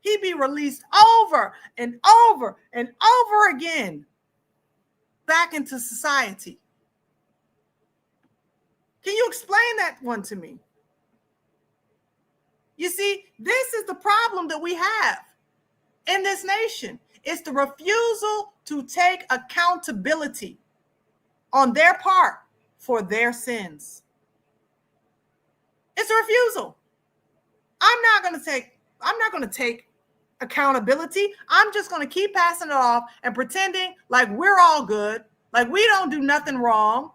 he be released over and over and over again back into society. Can you explain that one to me? You see, this is the problem that we have in this nation. It's the refusal to take accountability on their part for their sins. It's a refusal. I'm not going to take accountability. I'm just going to keep passing it off and pretending like we're all good, like we don't do nothing wrong,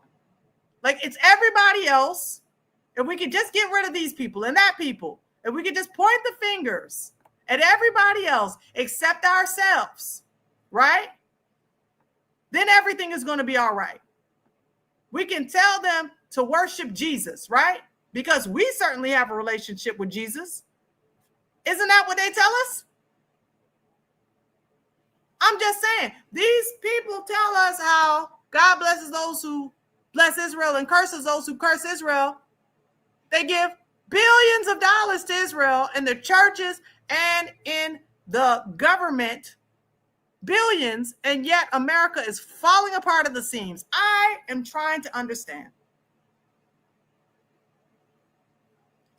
like it's everybody else. If we could just get rid of these people and that people, if we could just point the fingers at everybody else except ourselves, right? Then everything is going to be all right. We can tell them to worship Jesus, right? Because we certainly have a relationship with Jesus. Isn't that what they tell us? I'm just saying, these people tell us how God blesses those who bless Israel and curses those who curse Israel. They give billions of dollars to Israel in the churches and in the government, billions, and yet America is falling apart at the seams. I am trying to understand.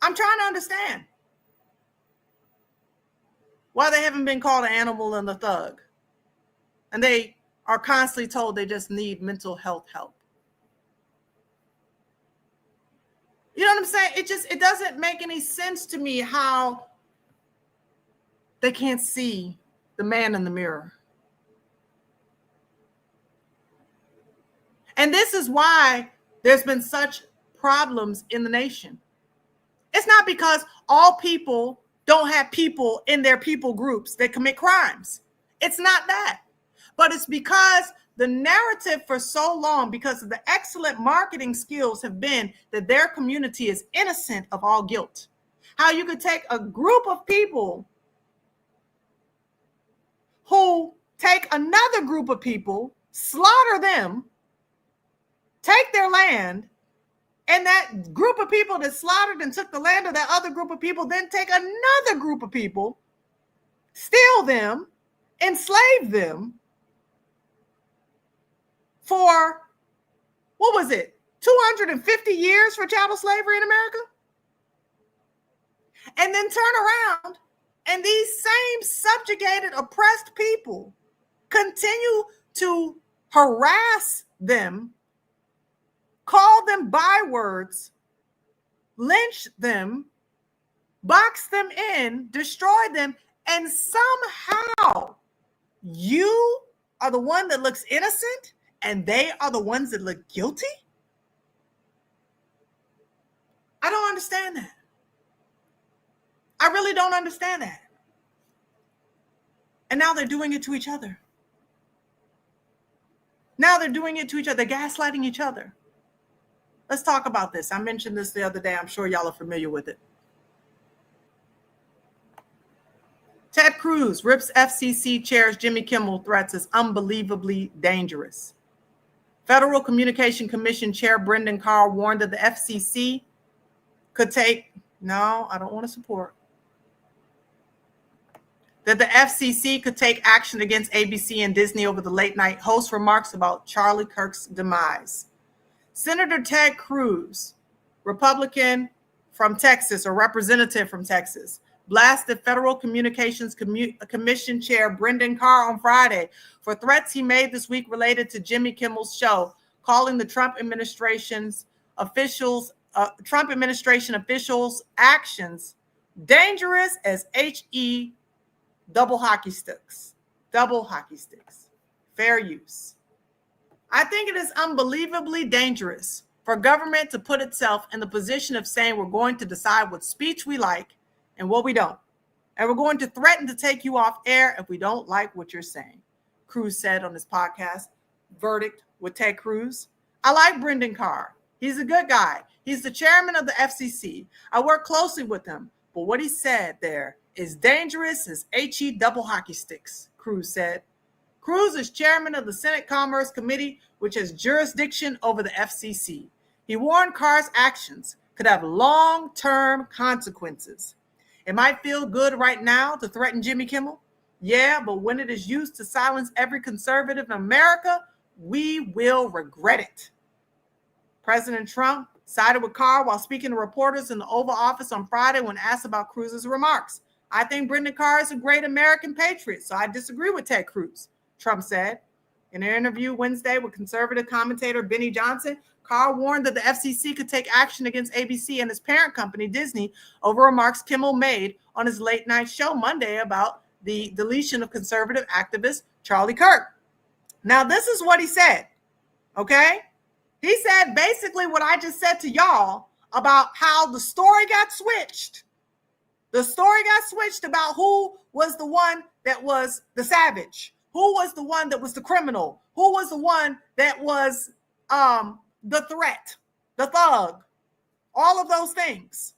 I'm trying to understand why they haven't been called an animal and a thug. And they are constantly told they just need mental health help. You know what I'm saying? It doesn't make any sense to me how they can't see the man in the mirror. And this is why there's been such problems in the nation. It's not because all people don't have people in their people groups that commit crimes. It's not that. But it's because the narrative for so long, because of the excellent marketing skills, have been that their community is innocent of all guilt. How you could take a group of people who take another group of people, slaughter them, take their land, and that group of people that slaughtered and took the land of that other group of people then take another group of people, steal them, enslave them for, what was it, 250 years for chattel slavery in America? And then turn around and these same subjugated, oppressed people continue to harass them, call them bywords, lynch them, box them in, destroy them, and somehow you are the one that looks innocent and they are the ones that look guilty? I don't understand that. I really don't understand that. And now they're doing it to each other. Now they're doing it to each other. They're gaslighting each other. Let's talk about this. I mentioned this the other day. I'm sure y'all are familiar with it. Ted Cruz rips FCC chair's Jimmy Kimmel threats as unbelievably dangerous. Federal Communication Commission Chair Brendan Carr warned that the FCC could take, no, I don't want to support, that the FCC could take action against ABC and Disney over the late night host remarks about Charlie Kirk's demise. Senator Ted Cruz, Republican from Texas, or representative from Texas, blasted Federal Communications Commission Chair Brendan Carr on Friday for threats he made this week related to Jimmy Kimmel's show, calling the Trump administration officials' actions dangerous as HE double hockey sticks. Double hockey sticks. Fair use. I think it is unbelievably dangerous for government to put itself in the position of saying we're going to decide what speech we like and what we don't. And we're going to threaten to take you off air if we don't like what you're saying, Cruz said on his podcast, Verdict with Ted Cruz. I like Brendan Carr. He's a good guy. He's the chairman of the FCC. I work closely with him. But what he said there is dangerous as HE double hockey sticks, Cruz said. Cruz is chairman of the Senate Commerce Committee, which has jurisdiction over the FCC. He warned Carr's actions could have long-term consequences. It might feel good right now to threaten Jimmy Kimmel. Yeah, but when it is used to silence every conservative in America, we will regret it. President Trump sided with Carr while speaking to reporters in the Oval Office on Friday when asked about Cruz's remarks. I think Brendan Carr is a great American patriot, so I disagree with Ted Cruz, Trump said. In an interview Wednesday with conservative commentator Benny Johnson, Carr warned that the FCC could take action against ABC and its parent company, Disney, over remarks Kimmel made on his late night show Monday about the deletion of conservative activist Charlie Kirk. Now, this is what he said, okay? He said basically what I just said to y'all about how the story got switched. The story got switched about who was the one that was the savage, who was the one that was the criminal, who was the one that was the threat, the thug, all of those things.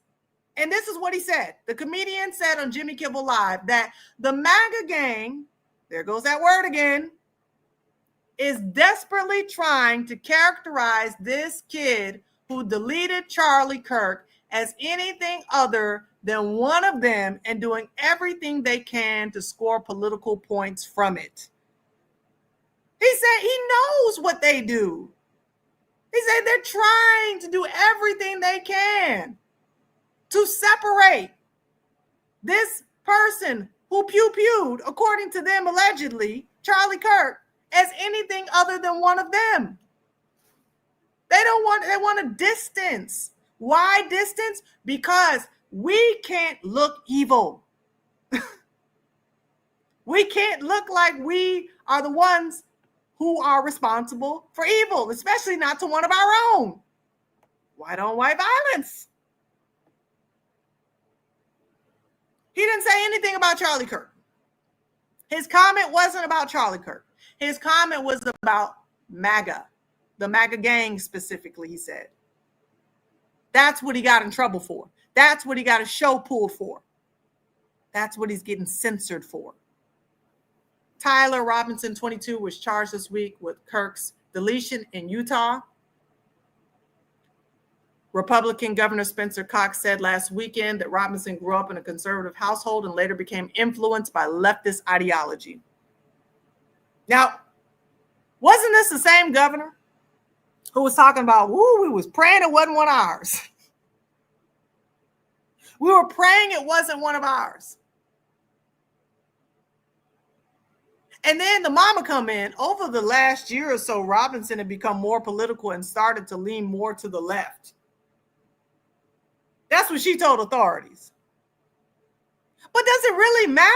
And this is what he said. The comedian said on Jimmy Kimmel Live that the MAGA gang, there goes that word again, is desperately trying to characterize this kid who deleted Charlie Kirk as anything other than one of them and doing everything they can to score political points from it. He said he knows what they do. He said they're trying to do everything they can to separate this person who pew-pewed, according to them allegedly, Charlie Kirk, as anything other than one of them. They want a distance. Why distance? Because we can't look evil. We can't look like we are the ones who are responsible for evil, especially not to one of our own. White on white violence. He didn't say anything about Charlie Kirk. His comment wasn't about Charlie Kirk. His comment was about MAGA, the MAGA gang specifically, he said. That's what he got in trouble for. That's what he got a show pulled for. That's what he's getting censored for. Tyler Robinson, 22, was charged this week with Kirk's deletion in Utah. Republican Governor Spencer Cox said last weekend that Robinson grew up in a conservative household and later became influenced by leftist ideology. Now, wasn't this the same governor who was talking about, we was praying it wasn't one of ours? We were praying it wasn't one of ours. And then the mama come in. Over the last year or so, Robinson had become more political and started to lean more to the left. That's what she told authorities. But does it really matter?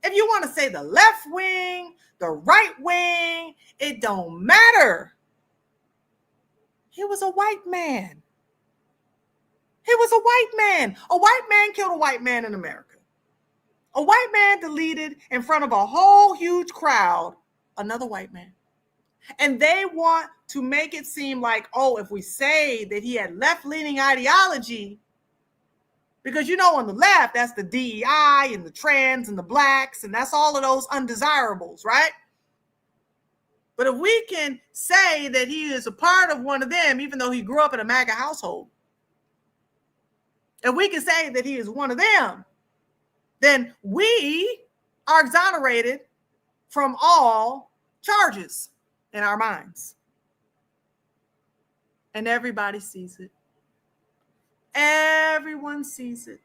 If you want to say the left wing, the right wing, it don't matter. He was a white man. He was a white man. A white man killed a white man in America. A white man deleted in front of a whole huge crowd another white man. And they want to make it seem like, if we say that he had left-leaning ideology, because on the left, that's the DEI and the trans and the blacks, and that's all of those undesirables, right? But if we can say that he is a part of one of them, even though he grew up in a MAGA household, if we can say that he is one of them, then we are exonerated from all charges in our minds. And everybody sees it. Everyone sees it.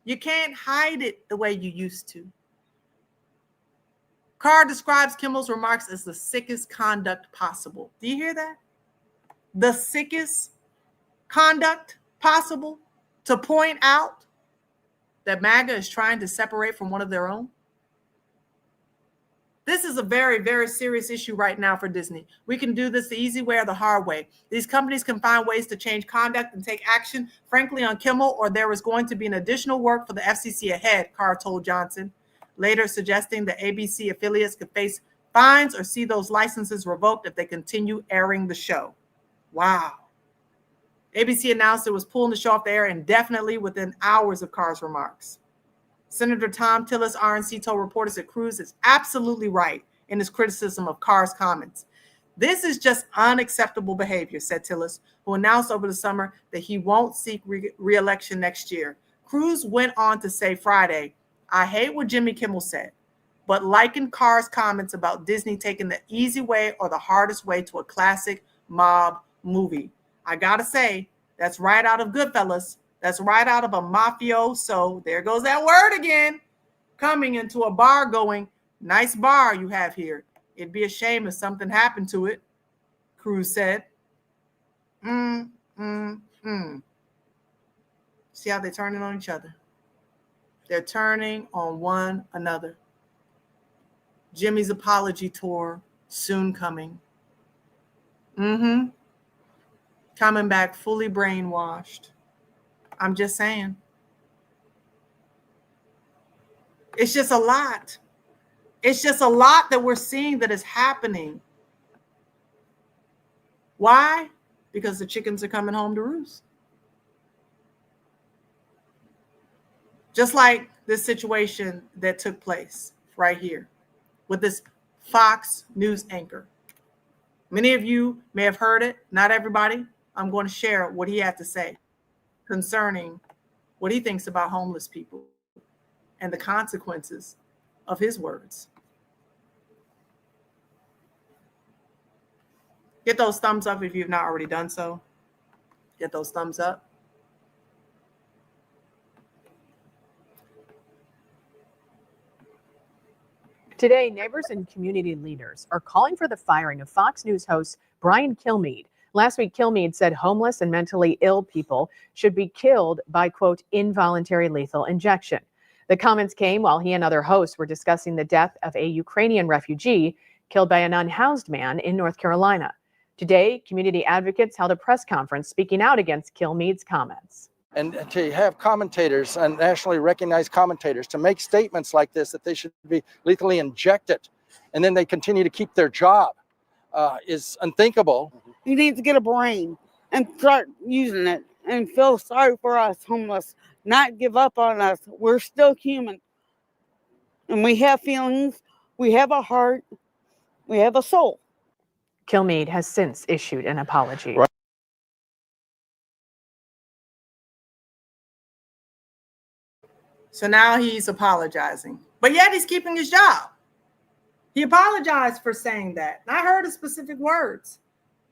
You can't hide it the way you used to. Carr describes Kimmel's remarks as the sickest conduct possible. Do you hear that? The sickest conduct possible, to point out that MAGA is trying to separate from one of their own. This is a very, very serious issue right now for Disney. We can do this the easy way or the hard way. These companies can find ways to change conduct and take action, frankly, on Kimmel, or there is going to be an additional work for the FCC ahead, Carr told Johnson, later suggesting that ABC affiliates could face fines or see those licenses revoked if they continue airing the show. Wow. ABC announced it was pulling the show off the air indefinitely within hours of Carr's remarks. Senator Tom Tillis, RNC, told reporters that Cruz is absolutely right in his criticism of Carr's comments. This is just unacceptable behavior, said Tillis, who announced over the summer that he won't seek re-election next year. Cruz went on to say Friday, I hate what Jimmy Kimmel said, but likened Carr's comments about Disney taking the easy way or the hardest way to a classic mob movie. I gotta say, that's right out of Goodfellas. That's right out of a mafioso. There goes that word again. Coming into a bar going, nice bar you have here. It'd be a shame if something happened to it, Cruz said. See how they're turning on each other? They're turning on one another. Jimmy's apology tour soon coming. Coming back fully brainwashed. I'm just saying. It's just a lot. It's just a lot that we're seeing that is happening. Why? Because the chickens are coming home to roost. Just like this situation that took place right here with this Fox News anchor. Many of you may have heard it, not everybody. I'm going to share what he had to say concerning what he thinks about homeless people and the consequences of his words. Get those thumbs up if you've not already done so. Get those thumbs up. Today, neighbors and community leaders are calling for the firing of Fox News host Brian Kilmeade. Last week, Kilmeade said homeless and mentally ill people should be killed by, quote, involuntary lethal injection. The comments came while he and other hosts were discussing the death of a Ukrainian refugee killed by an unhoused man in North Carolina. Today, community advocates held a press conference speaking out against Kilmeade's comments. And to have commentators and nationally recognized commentators to make statements like this, that they should be lethally injected, and then they continue to keep their job is unthinkable. You need to get a brain and start using it and feel sorry for us homeless, not give up on us. We're still human. And we have feelings, we have a heart, we have a soul. Kilmeade has since issued an apology. Right. So now he's apologizing, but yet he's keeping his job. He apologized for saying that. And I heard his specific words.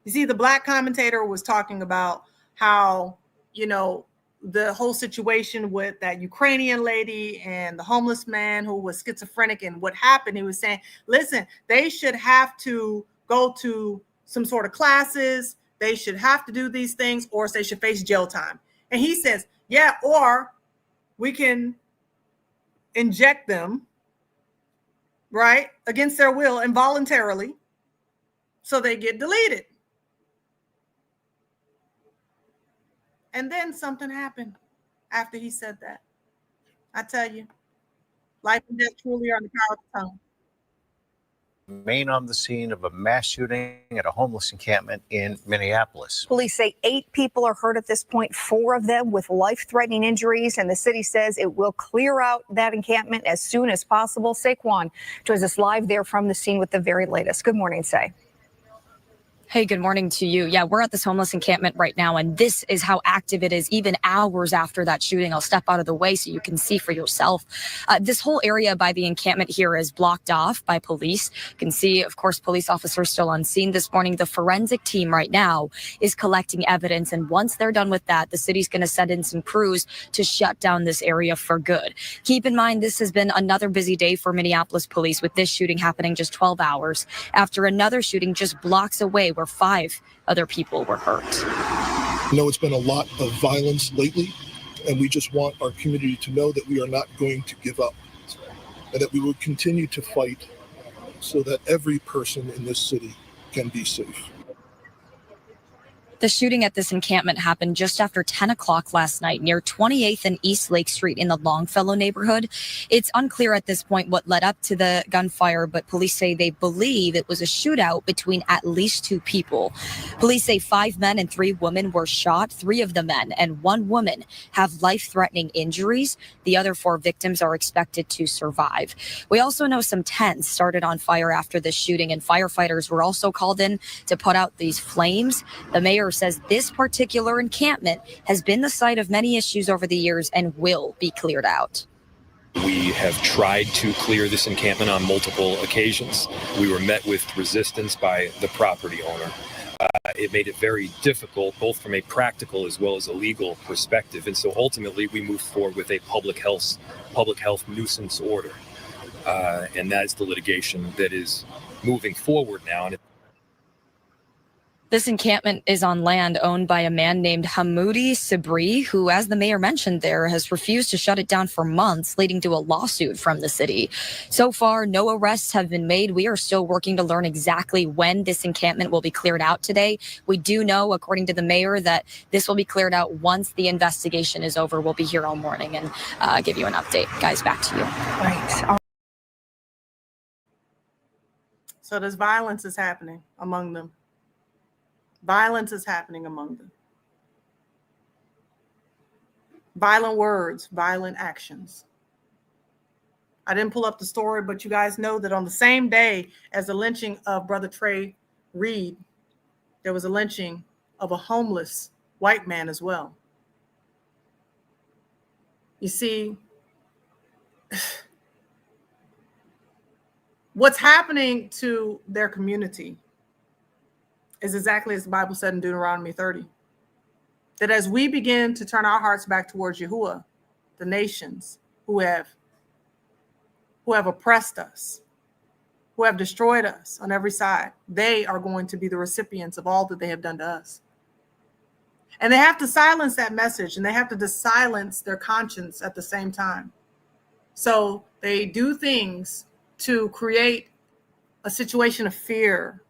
You see, the black commentator was talking about how, you know, the whole situation with that Ukrainian lady and the homeless man who was schizophrenic and what happened. He was saying, listen, they should have to go to some sort of classes. They should have to do these things, or they should face jail time. And he says, yeah, or we can inject them, right, against their will involuntarily, so they get deleted. And then something happened after he said that. I tell you, life and death truly are in the power of the tongue. Remain on the scene of a mass shooting at a homeless encampment in Minneapolis. Police say 8 people are hurt at this point, 4 of them with life-threatening injuries, and the city says it will clear out that encampment as soon as possible. Saquon joins us live there from the scene with the very latest. Good morning, Say. Hey, good morning to you. Yeah, we're at this homeless encampment right now, and this is how active it is, even hours after that shooting. I'll step out of the way so you can see for yourself. This whole area by the encampment here is blocked off by police. You can see, of course, police officers still on scene this morning. The forensic team right now is collecting evidence, and once they're done with that, the city's going to send in some crews to shut down this area for good. Keep in mind, this has been another busy day for Minneapolis police, with this shooting happening just 12 hours after another shooting just blocks away where 5 other people were hurt. You know, it's been a lot of violence lately, and we just want our community to know that we are not going to give up, and that we will continue to fight so that every person in this city can be safe. The shooting at this encampment happened just after 10 o'clock last night near 28th and East Lake Street in the Longfellow neighborhood. It's unclear at this point what led up to the gunfire, but police say they believe it was a shootout between at least 2 people. Police say 5 men and 3 women were shot. 3 of the men and 1 woman have life-threatening injuries. The other 4 victims are expected to survive. We also know some tents started on fire after this shooting, and firefighters were also called in to put out these flames. The mayor says this particular encampment has been the site of many issues over the years and will be cleared out. We have tried to clear this encampment on multiple occasions. We were met with resistance by the property owner. It made it very difficult, both from a practical as well as a legal perspective. And so ultimately, we moved forward with a public health nuisance order. And that is the litigation that is moving forward now. And this encampment is on land owned by a man named Hamoudi Sabri, who, as the mayor mentioned there, has refused to shut it down for months, leading to a lawsuit from the city. So far, no arrests have been made. We are still working to learn exactly when this encampment will be cleared out today. We do know, according to the mayor, that this will be cleared out once the investigation is over. We'll be here all morning and give you an update. Guys, back to you. Right. So this violence is happening among them. Violence is happening among them. Violent words, violent actions. I didn't pull up the story, but you guys know that on the same day as the lynching of Brother Trey Reed, there was a lynching of a homeless white man as well. You see, what's happening to their community is exactly as the Bible said in Deuteronomy 30, that as we begin to turn our hearts back towards Yahuwah, the nations who have oppressed us, who have destroyed us on every side, they are going to be the recipients of all that they have done to us. And they have to silence that message, and they have to silence their conscience at the same time. So they do things to create a situation of fear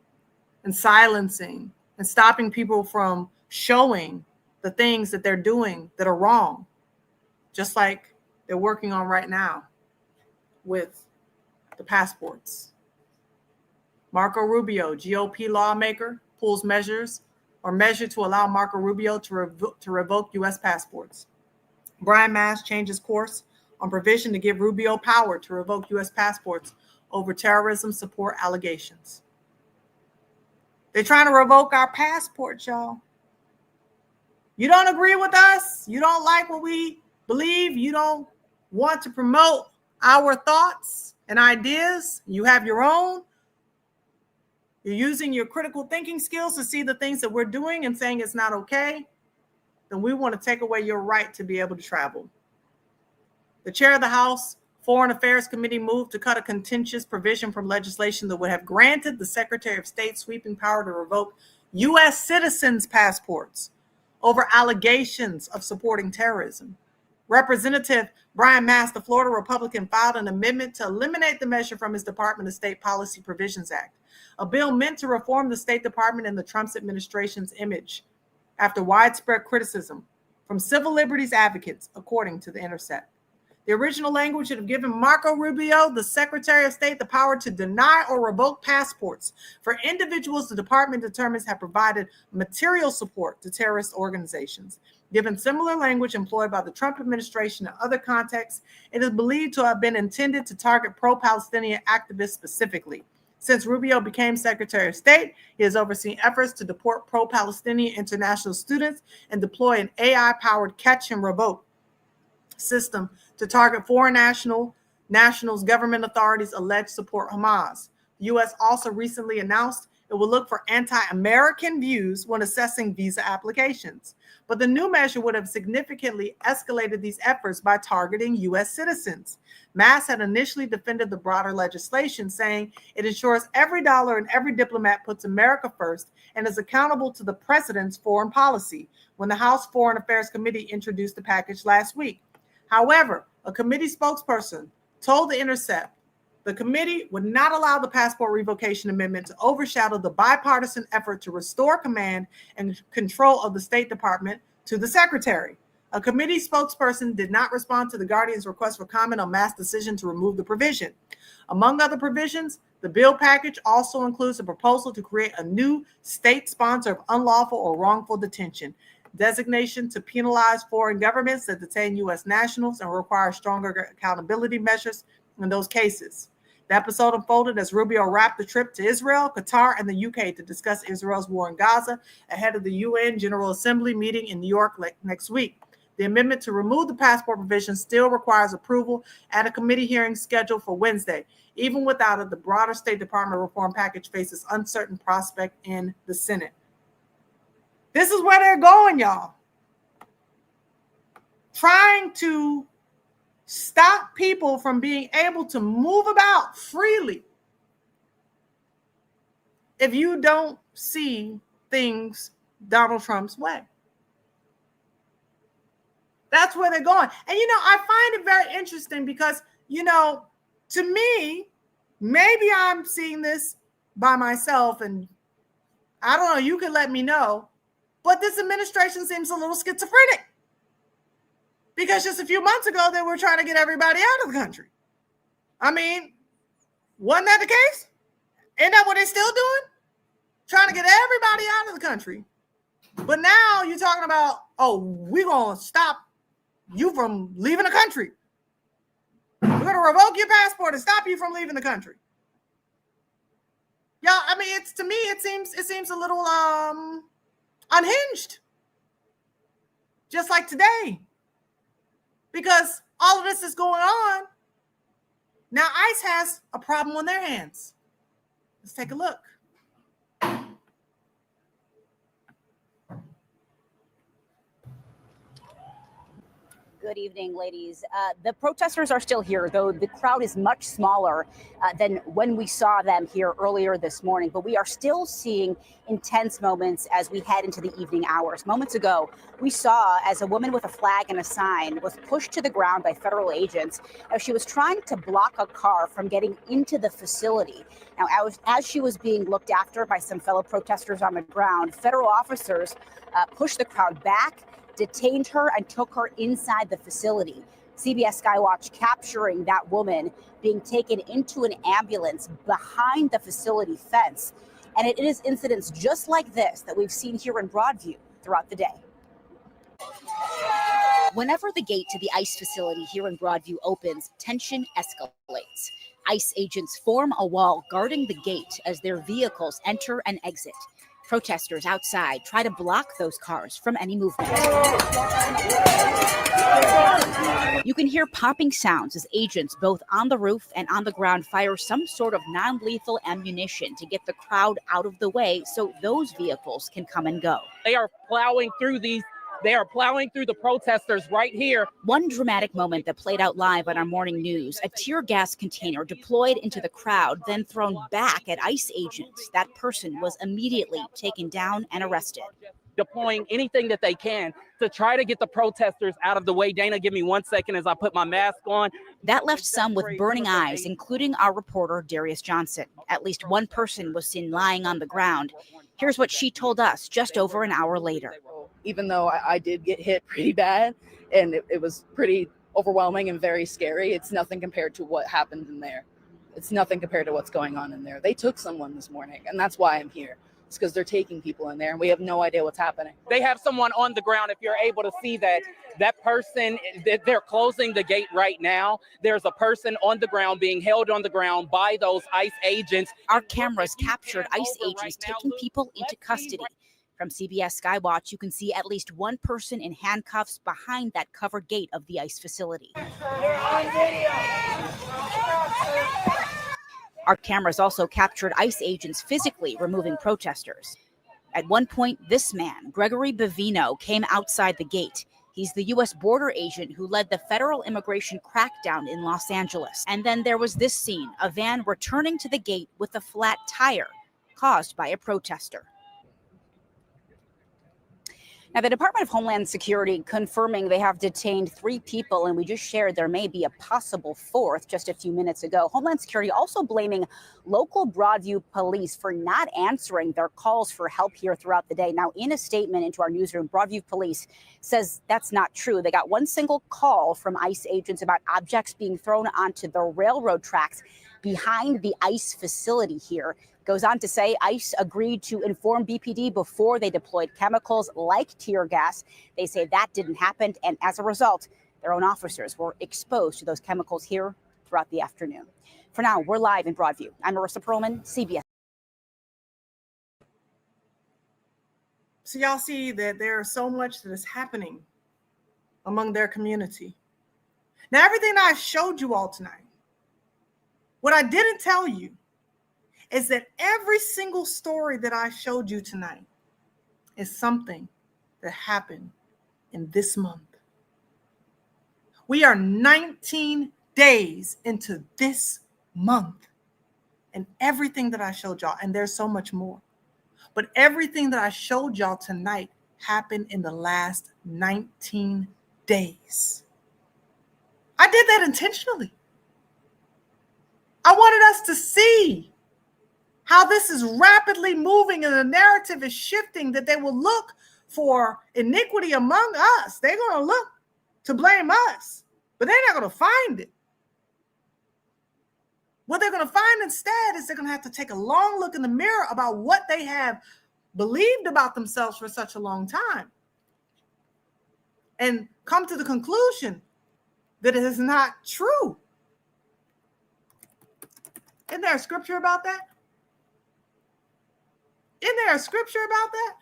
and silencing and stopping people from showing the things that they're doing that are wrong, just like they're working on right now with the passports. Marco Rubio, GOP lawmaker, pulls measure to allow Marco Rubio to revoke U.S. passports. Brian Mast changes course on provision to give Rubio power to revoke U.S. passports over terrorism support allegations. They're trying to revoke our passports, y'all. You don't agree with us? You don't like what we believe? You don't want to promote our thoughts and ideas? You have your own? You're using your critical thinking skills to see the things that we're doing and saying it's not okay? Then we want to take away your right to be able to travel. The chair of the House Foreign Affairs Committee moved to cut a contentious provision from legislation that would have granted the Secretary of State sweeping power to revoke U.S. citizens' passports over allegations of supporting terrorism. Representative Brian Mast, the Florida Republican, filed an amendment to eliminate the measure from his Department of State Policy Provisions Act, a bill meant to reform the State Department and the Trump administration's image after widespread criticism from civil liberties advocates, according to The Intercept. The original language should have given Marco Rubio, the Secretary of State, the power to deny or revoke passports for individuals the department determines have provided material support to terrorist organizations. Given similar language employed by the Trump administration in other contexts, it is believed to have been intended to target pro-Palestinian activists specifically. Since Rubio became Secretary of State, he has overseen efforts to deport pro-Palestinian international students and deploy an AI-powered catch and revoke system to target foreign nationals, government authorities alleged support Hamas. The U.S. also recently announced it will look for anti-American views when assessing visa applications. But the new measure would have significantly escalated these efforts by targeting U.S. citizens. Mass had initially defended the broader legislation, saying it ensures every dollar and every diplomat puts America first and is accountable to the president's foreign policy when the House Foreign Affairs Committee introduced the package last week. However, a committee spokesperson told The Intercept the committee would not allow the passport revocation amendment to overshadow the bipartisan effort to restore command and control of the State Department to the secretary. A committee spokesperson did not respond to the Guardian's request for comment on Mass' decision to remove the provision. Among other provisions, the bill package also includes a proposal to create a new state sponsor of unlawful or wrongful detention, designation to penalize foreign governments that detain U.S. nationals and require stronger accountability measures in those cases. The episode unfolded as Rubio wrapped the trip to Israel, Qatar, and the UK to discuss Israel's war in Gaza ahead of the UN General Assembly meeting in New York next week. The amendment to remove the passport provision still requires approval at a committee hearing scheduled for Wednesday. Even without it, the broader State Department reform package faces uncertain prospect in the Senate. This is where they're going, y'all. Trying to stop people from being able to move about freely if you don't see things Donald Trump's way. That's where they're going. And, I find it very interesting because, to me, maybe I'm seeing this by myself, and I don't know, you can let me know, but this administration seems a little schizophrenic. Because just a few months ago, they were trying to get everybody out of the country. I mean, wasn't that the case? Isn't that what they're still doing? Trying to get everybody out of the country. But now you're talking about, we're going to stop you from leaving the country. We're going to revoke your passport and stop you from leaving the country. Yeah, I mean, it seems a little unhinged. Just like today. Because all of this is going on. Now ICE has a problem on their hands. Let's take a look. Good evening, ladies. The protesters are still here, though the crowd is much smaller than when we saw them here earlier this morning. But we are still seeing intense moments as we head into the evening hours. Moments ago, we saw as a woman with a flag and a sign was pushed to the ground by federal agents as she was trying to block a car from getting into the facility. Now, as she was being looked after by some fellow protesters on the ground, federal officers pushed the crowd back, detained her, and took her inside the facility. CBS Skywatch capturing that woman being taken into an ambulance behind the facility fence. And it is incidents just like this that we've seen here in Broadview throughout the day. Whenever the gate to the ICE facility here in Broadview opens, tension escalates. ICE agents form a wall guarding the gate as their vehicles enter and exit. Protesters outside try to block those cars from any movement. You can hear popping sounds as agents both on the roof and on the ground fire some sort of non-lethal ammunition to get the crowd out of the way so those vehicles can come and go. They are plowing through the protesters right here. One dramatic moment that played out live on our morning news, a tear gas container deployed into the crowd, then thrown back at ICE agents. That person was immediately taken down and arrested. Deploying anything that they can to try to get the protesters out of the way. Dana, give me 1 second as I put my mask on. That left some with burning eyes, including our reporter, Darius Johnson. At least one person was seen lying on the ground. Here's what she told us just over an hour later. Even though I did get hit pretty bad and it was pretty overwhelming and very scary, it's nothing compared to what happened in there. It's nothing compared to what's going on in there. They took someone this morning, and that's why I'm here. It's because they're taking people in there and we have no idea what's happening. They have someone on the ground. If you're able to see that person, they're closing the gate right now. There's a person on the ground being held on the ground by those ICE agents. Our cameras captured ICE agents taking people into custody. From CBS Skywatch, you can see at least one person in handcuffs behind that covered gate of the ICE facility. Our cameras also captured ICE agents physically removing protesters. At one point, this man, Gregory Bavino, came outside the gate. He's the U.S. border agent who led the federal immigration crackdown in Los Angeles. And then there was this scene, a van returning to the gate with a flat tire caused by a protester. Now, the Department of Homeland Security confirming they have detained 3 people, and we just shared there may be a possible 4th just a few minutes ago. Homeland Security also blaming local Broadview police for not answering their calls for help here throughout the day. Now, in a statement into our newsroom, Broadview police says that's not true. They got one single call from ICE agents about objects being thrown onto the railroad tracks behind the ICE facility here. Goes on to say ICE agreed to inform BPD before they deployed chemicals like tear gas. They say that didn't happen, and as a result, their own officers were exposed to those chemicals here throughout the afternoon. For now, we're live in Broadview. I'm Marissa Perlman, CBS. So y'all see that there's so much that is happening among their community. Now, everything I showed you all tonight, what I didn't tell you is that every single story that I showed you tonight is something that happened in this month. We are 19 days into this month, and everything that I showed y'all, and there's so much more, but everything that I showed y'all tonight happened in the last 19 days. I did that intentionally. I wanted us to see how this is rapidly moving and the narrative is shifting, that they will look for iniquity among us. They're going to look to blame us, but they're not going to find it. What they're going to find instead is they're going to have to take a long look in the mirror about what they have believed about themselves for such a long time and come to the conclusion that it is not true. Isn't there a scripture about that? Isn't there a scripture about that?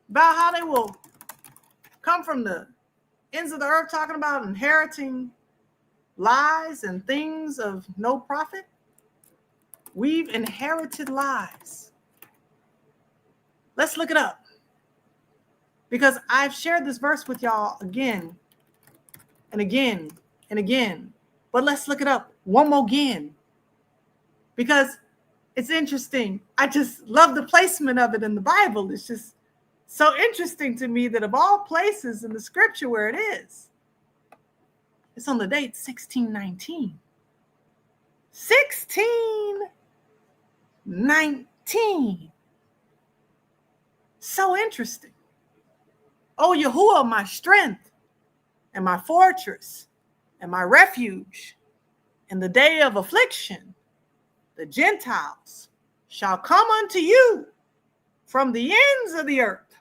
About how they will come from the ends of the earth talking about inheriting lies and things of no profit? We've inherited lies. Let's look it up. Because I've shared this verse with y'all again and again and again. But let's look it up one more again. Because it's interesting. I just love the placement of it in the Bible. It's just so interesting to me that of all places in the scripture where it is, it's on the date 1619. 1619. So interesting. Oh, Yahuwah, my strength and my fortress and my refuge in the day of affliction. The Gentiles shall come unto you from the ends of the earth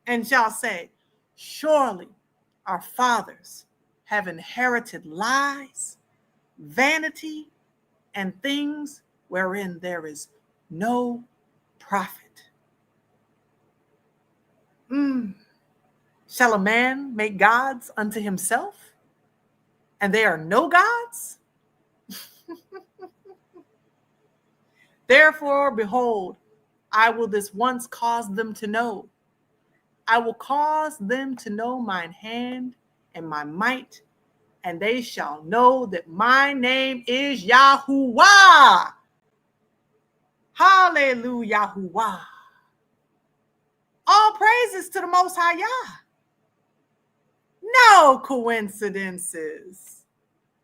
and shall say, surely our fathers have inherited lies, vanity, and things wherein there is no profit. Shall a man make gods unto himself, and they are no gods? Therefore, behold, I will this once cause them to know. I will cause them to know mine hand and my might, and they shall know that my name is Yahuwah. Hallelujah, Yahuwah. All praises to the Most High Yah. No coincidences.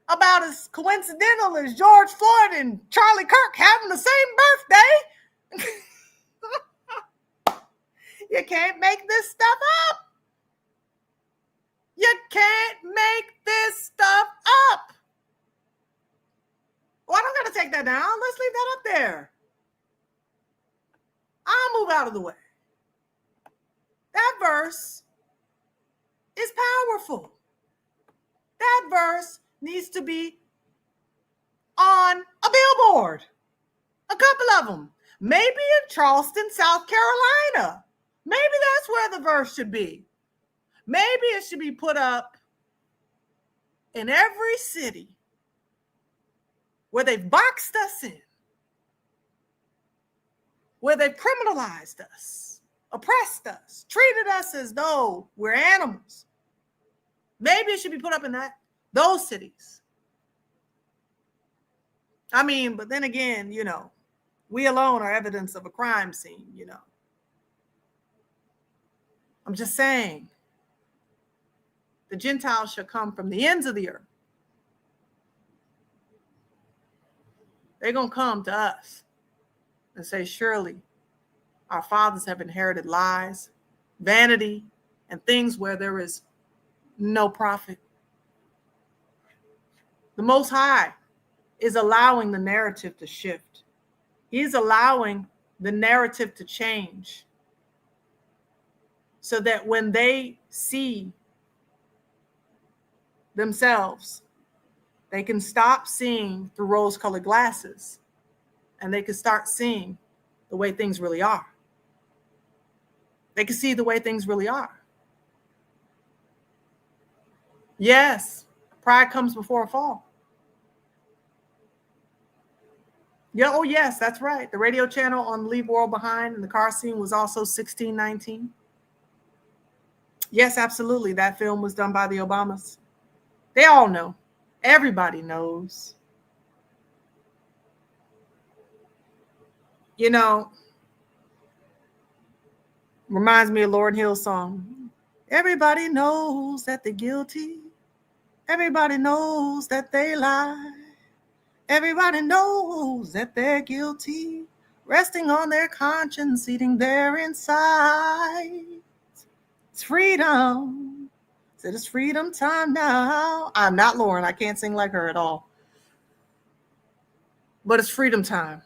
About as coincidental as George Floyd and Charlie Kirk having the same birthday. You can't make this stuff up. You can't make this stuff up. Well, I'm going to take that down. Let's leave that up there. move out of the way. That verse is powerful. That verse needs to be on a billboard, a couple of them, maybe in Charleston, South Carolina. Maybe that's where the verse should be. Maybe it should be put up in every city where they've boxed us in, where they've criminalized us, oppressed us, treated us as though we're animals. Maybe it should be put up in those cities. I mean, but then again, we alone are evidence of a crime scene, I'm just saying, the Gentiles shall come from the ends of the earth. They're going to come to us and say, surely our fathers have inherited lies, vanity, and things where there is no profit. The Most High is allowing the narrative to shift. He's allowing the narrative to change so that when they see themselves, they can stop seeing through rose-colored glasses and they can start seeing the way things really are. They can see the way things really are. Yes, pride comes before a fall. Yeah, oh yes, that's right. The radio channel on Leave World Behind in the car scene was also 1619. Yes, absolutely. That film was done by the Obamas. They all know. Everybody knows. Reminds me of Lauryn Hill's song. Everybody knows that they're guilty. Everybody knows that they lie. Everybody knows that they're guilty, resting on their conscience, eating their inside. It's freedom. Said it's freedom time now. I'm not Lauren. I can't sing like her at all. But it's freedom time.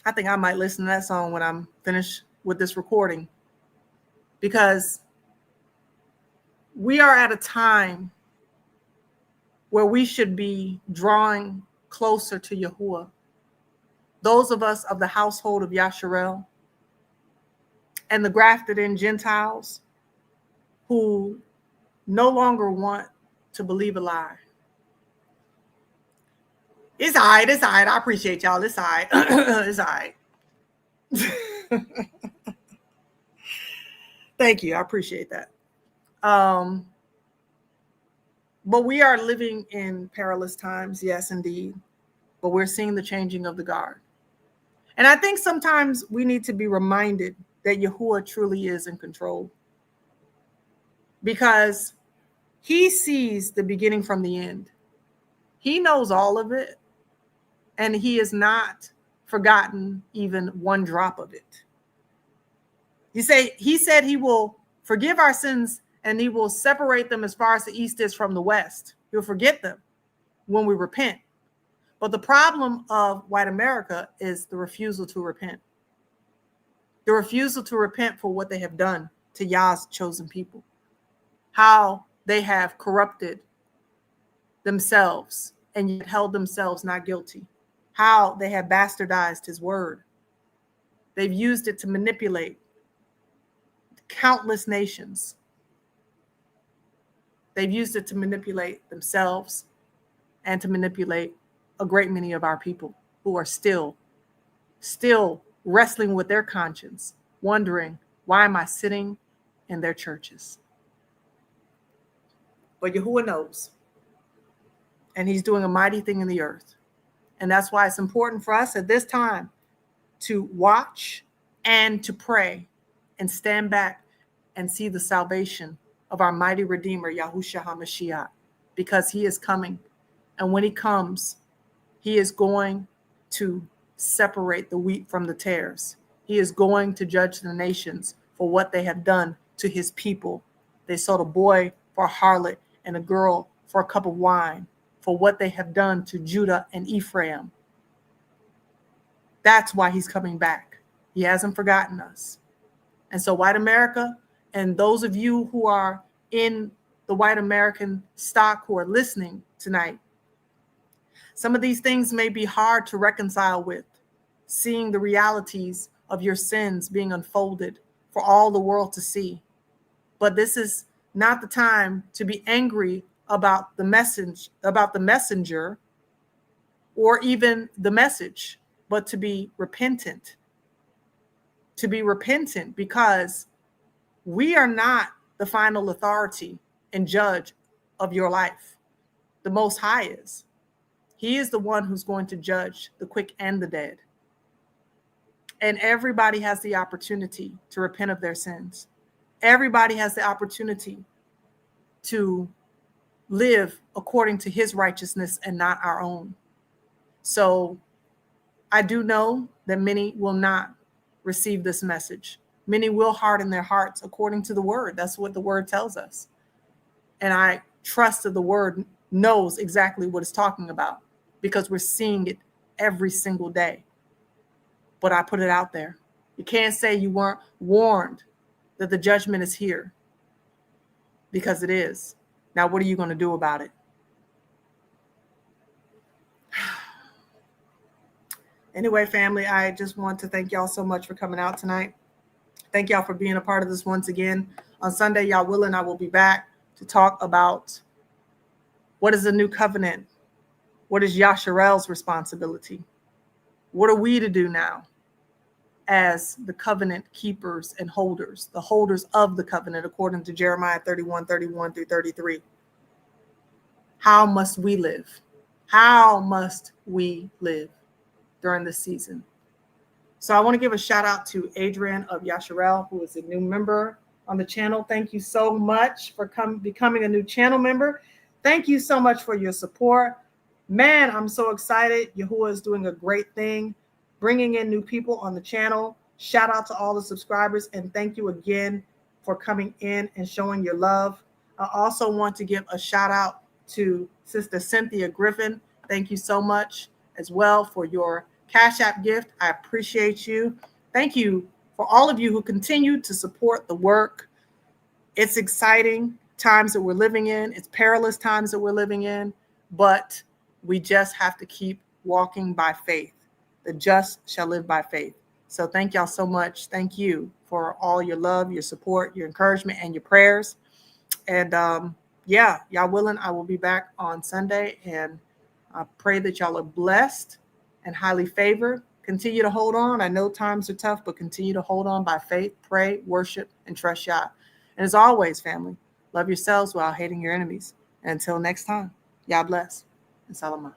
I think I might listen to that song when I'm finished with this recording, because we are at a time where we should be drawing closer to Yahuwah. Those of us of the household of Yasharel and the grafted in Gentiles who no longer want to believe a lie. It's all right. It's all right. I appreciate y'all. It's all right. It's all right. Thank you. I appreciate that. But we are living in perilous times. Yes, indeed. But we're seeing the changing of the guard. And I think sometimes we need to be reminded that Yahuwah truly is in control, because he sees the beginning from the end. He knows all of it, and he has not forgotten even one drop of it. He said he will forgive our sins and he will separate them as far as the east is from the west. He'll forget them when we repent. But the problem of white America is the refusal to repent. The refusal to repent for what they have done to Yah's chosen people. How they have corrupted themselves and yet held themselves not guilty. How they have bastardized his word. They've used it to manipulate countless nations. They've used it to manipulate themselves and to manipulate a great many of our people who are still wrestling with their conscience, wondering, why am I sitting in their churches? But Yahuwah knows, and he's doing a mighty thing in the earth. And that's why it's important for us at this time to watch and to pray and stand back and see the salvation of our mighty Redeemer, Yahushua HaMashiach, because he is coming. And when he comes, he is going to separate the wheat from the tares. He is going to judge the nations for what they have done to his people. They sold a boy for a harlot and a girl for a cup of wine, for what they have done to Judah and Ephraim. That's why he's coming back. He hasn't forgotten us. And so white America, and those of you who are in the white American stock who are listening tonight, some of these things may be hard to reconcile with, seeing the realities of your sins being unfolded for all the world to see. But this is not the time to be angry about the messenger, or even the message, but to be repentant. To be repentant, because we are not the final authority and judge of your life. The Most High is. He is the one who's going to judge the quick and the dead. And everybody has the opportunity to repent of their sins. Everybody has the opportunity to live according to his righteousness and not our own. So I do know that many will not receive this message. Many will harden their hearts according to the word. That's what the word tells us. And I trust that the word knows exactly what it's talking about, because we're seeing it every single day. But I put it out there. You can't say you weren't warned that the judgment is here, because it is. Now, what are you going to do about it? Anyway, family, I just want to thank y'all so much for coming out tonight. Thank y'all for being a part of this once again. On Sunday, y'all willing, I will be back to talk about what is the new covenant? What is Yasharel's responsibility? What are we to do now as the covenant keepers and holders, the holders of the covenant, according to Jeremiah 31:31 through 33? How must we live? How must we live during this season? So I want to give a shout out to Adrian of Yasharel, who is a new member on the channel. Thank you so much for becoming a new channel member. Thank you so much for your support. Man, I'm so excited. Yahuwah is doing a great thing, bringing in new people on the channel. Shout out to all the subscribers, and thank you again for coming in and showing your love. I also want to give a shout out to Sister Cynthia Griffin. Thank you so much as well for your Cash App gift. I appreciate you. Thank you for all of you who continue to support the work. It's exciting times that we're living in. It's perilous times that we're living in, but we just have to keep walking by faith. The just shall live by faith. So thank y'all so much. Thank you for all your love, your support, your encouragement, and your prayers. And yeah, y'all willing, I will be back on Sunday, and I pray that y'all are blessed and highly favored. Continue to hold on. I know times are tough, but continue to hold on by faith, pray, worship, and trust Yah. And as always, family, love yourselves while hating your enemies. And until next time, Yah bless and Salamah.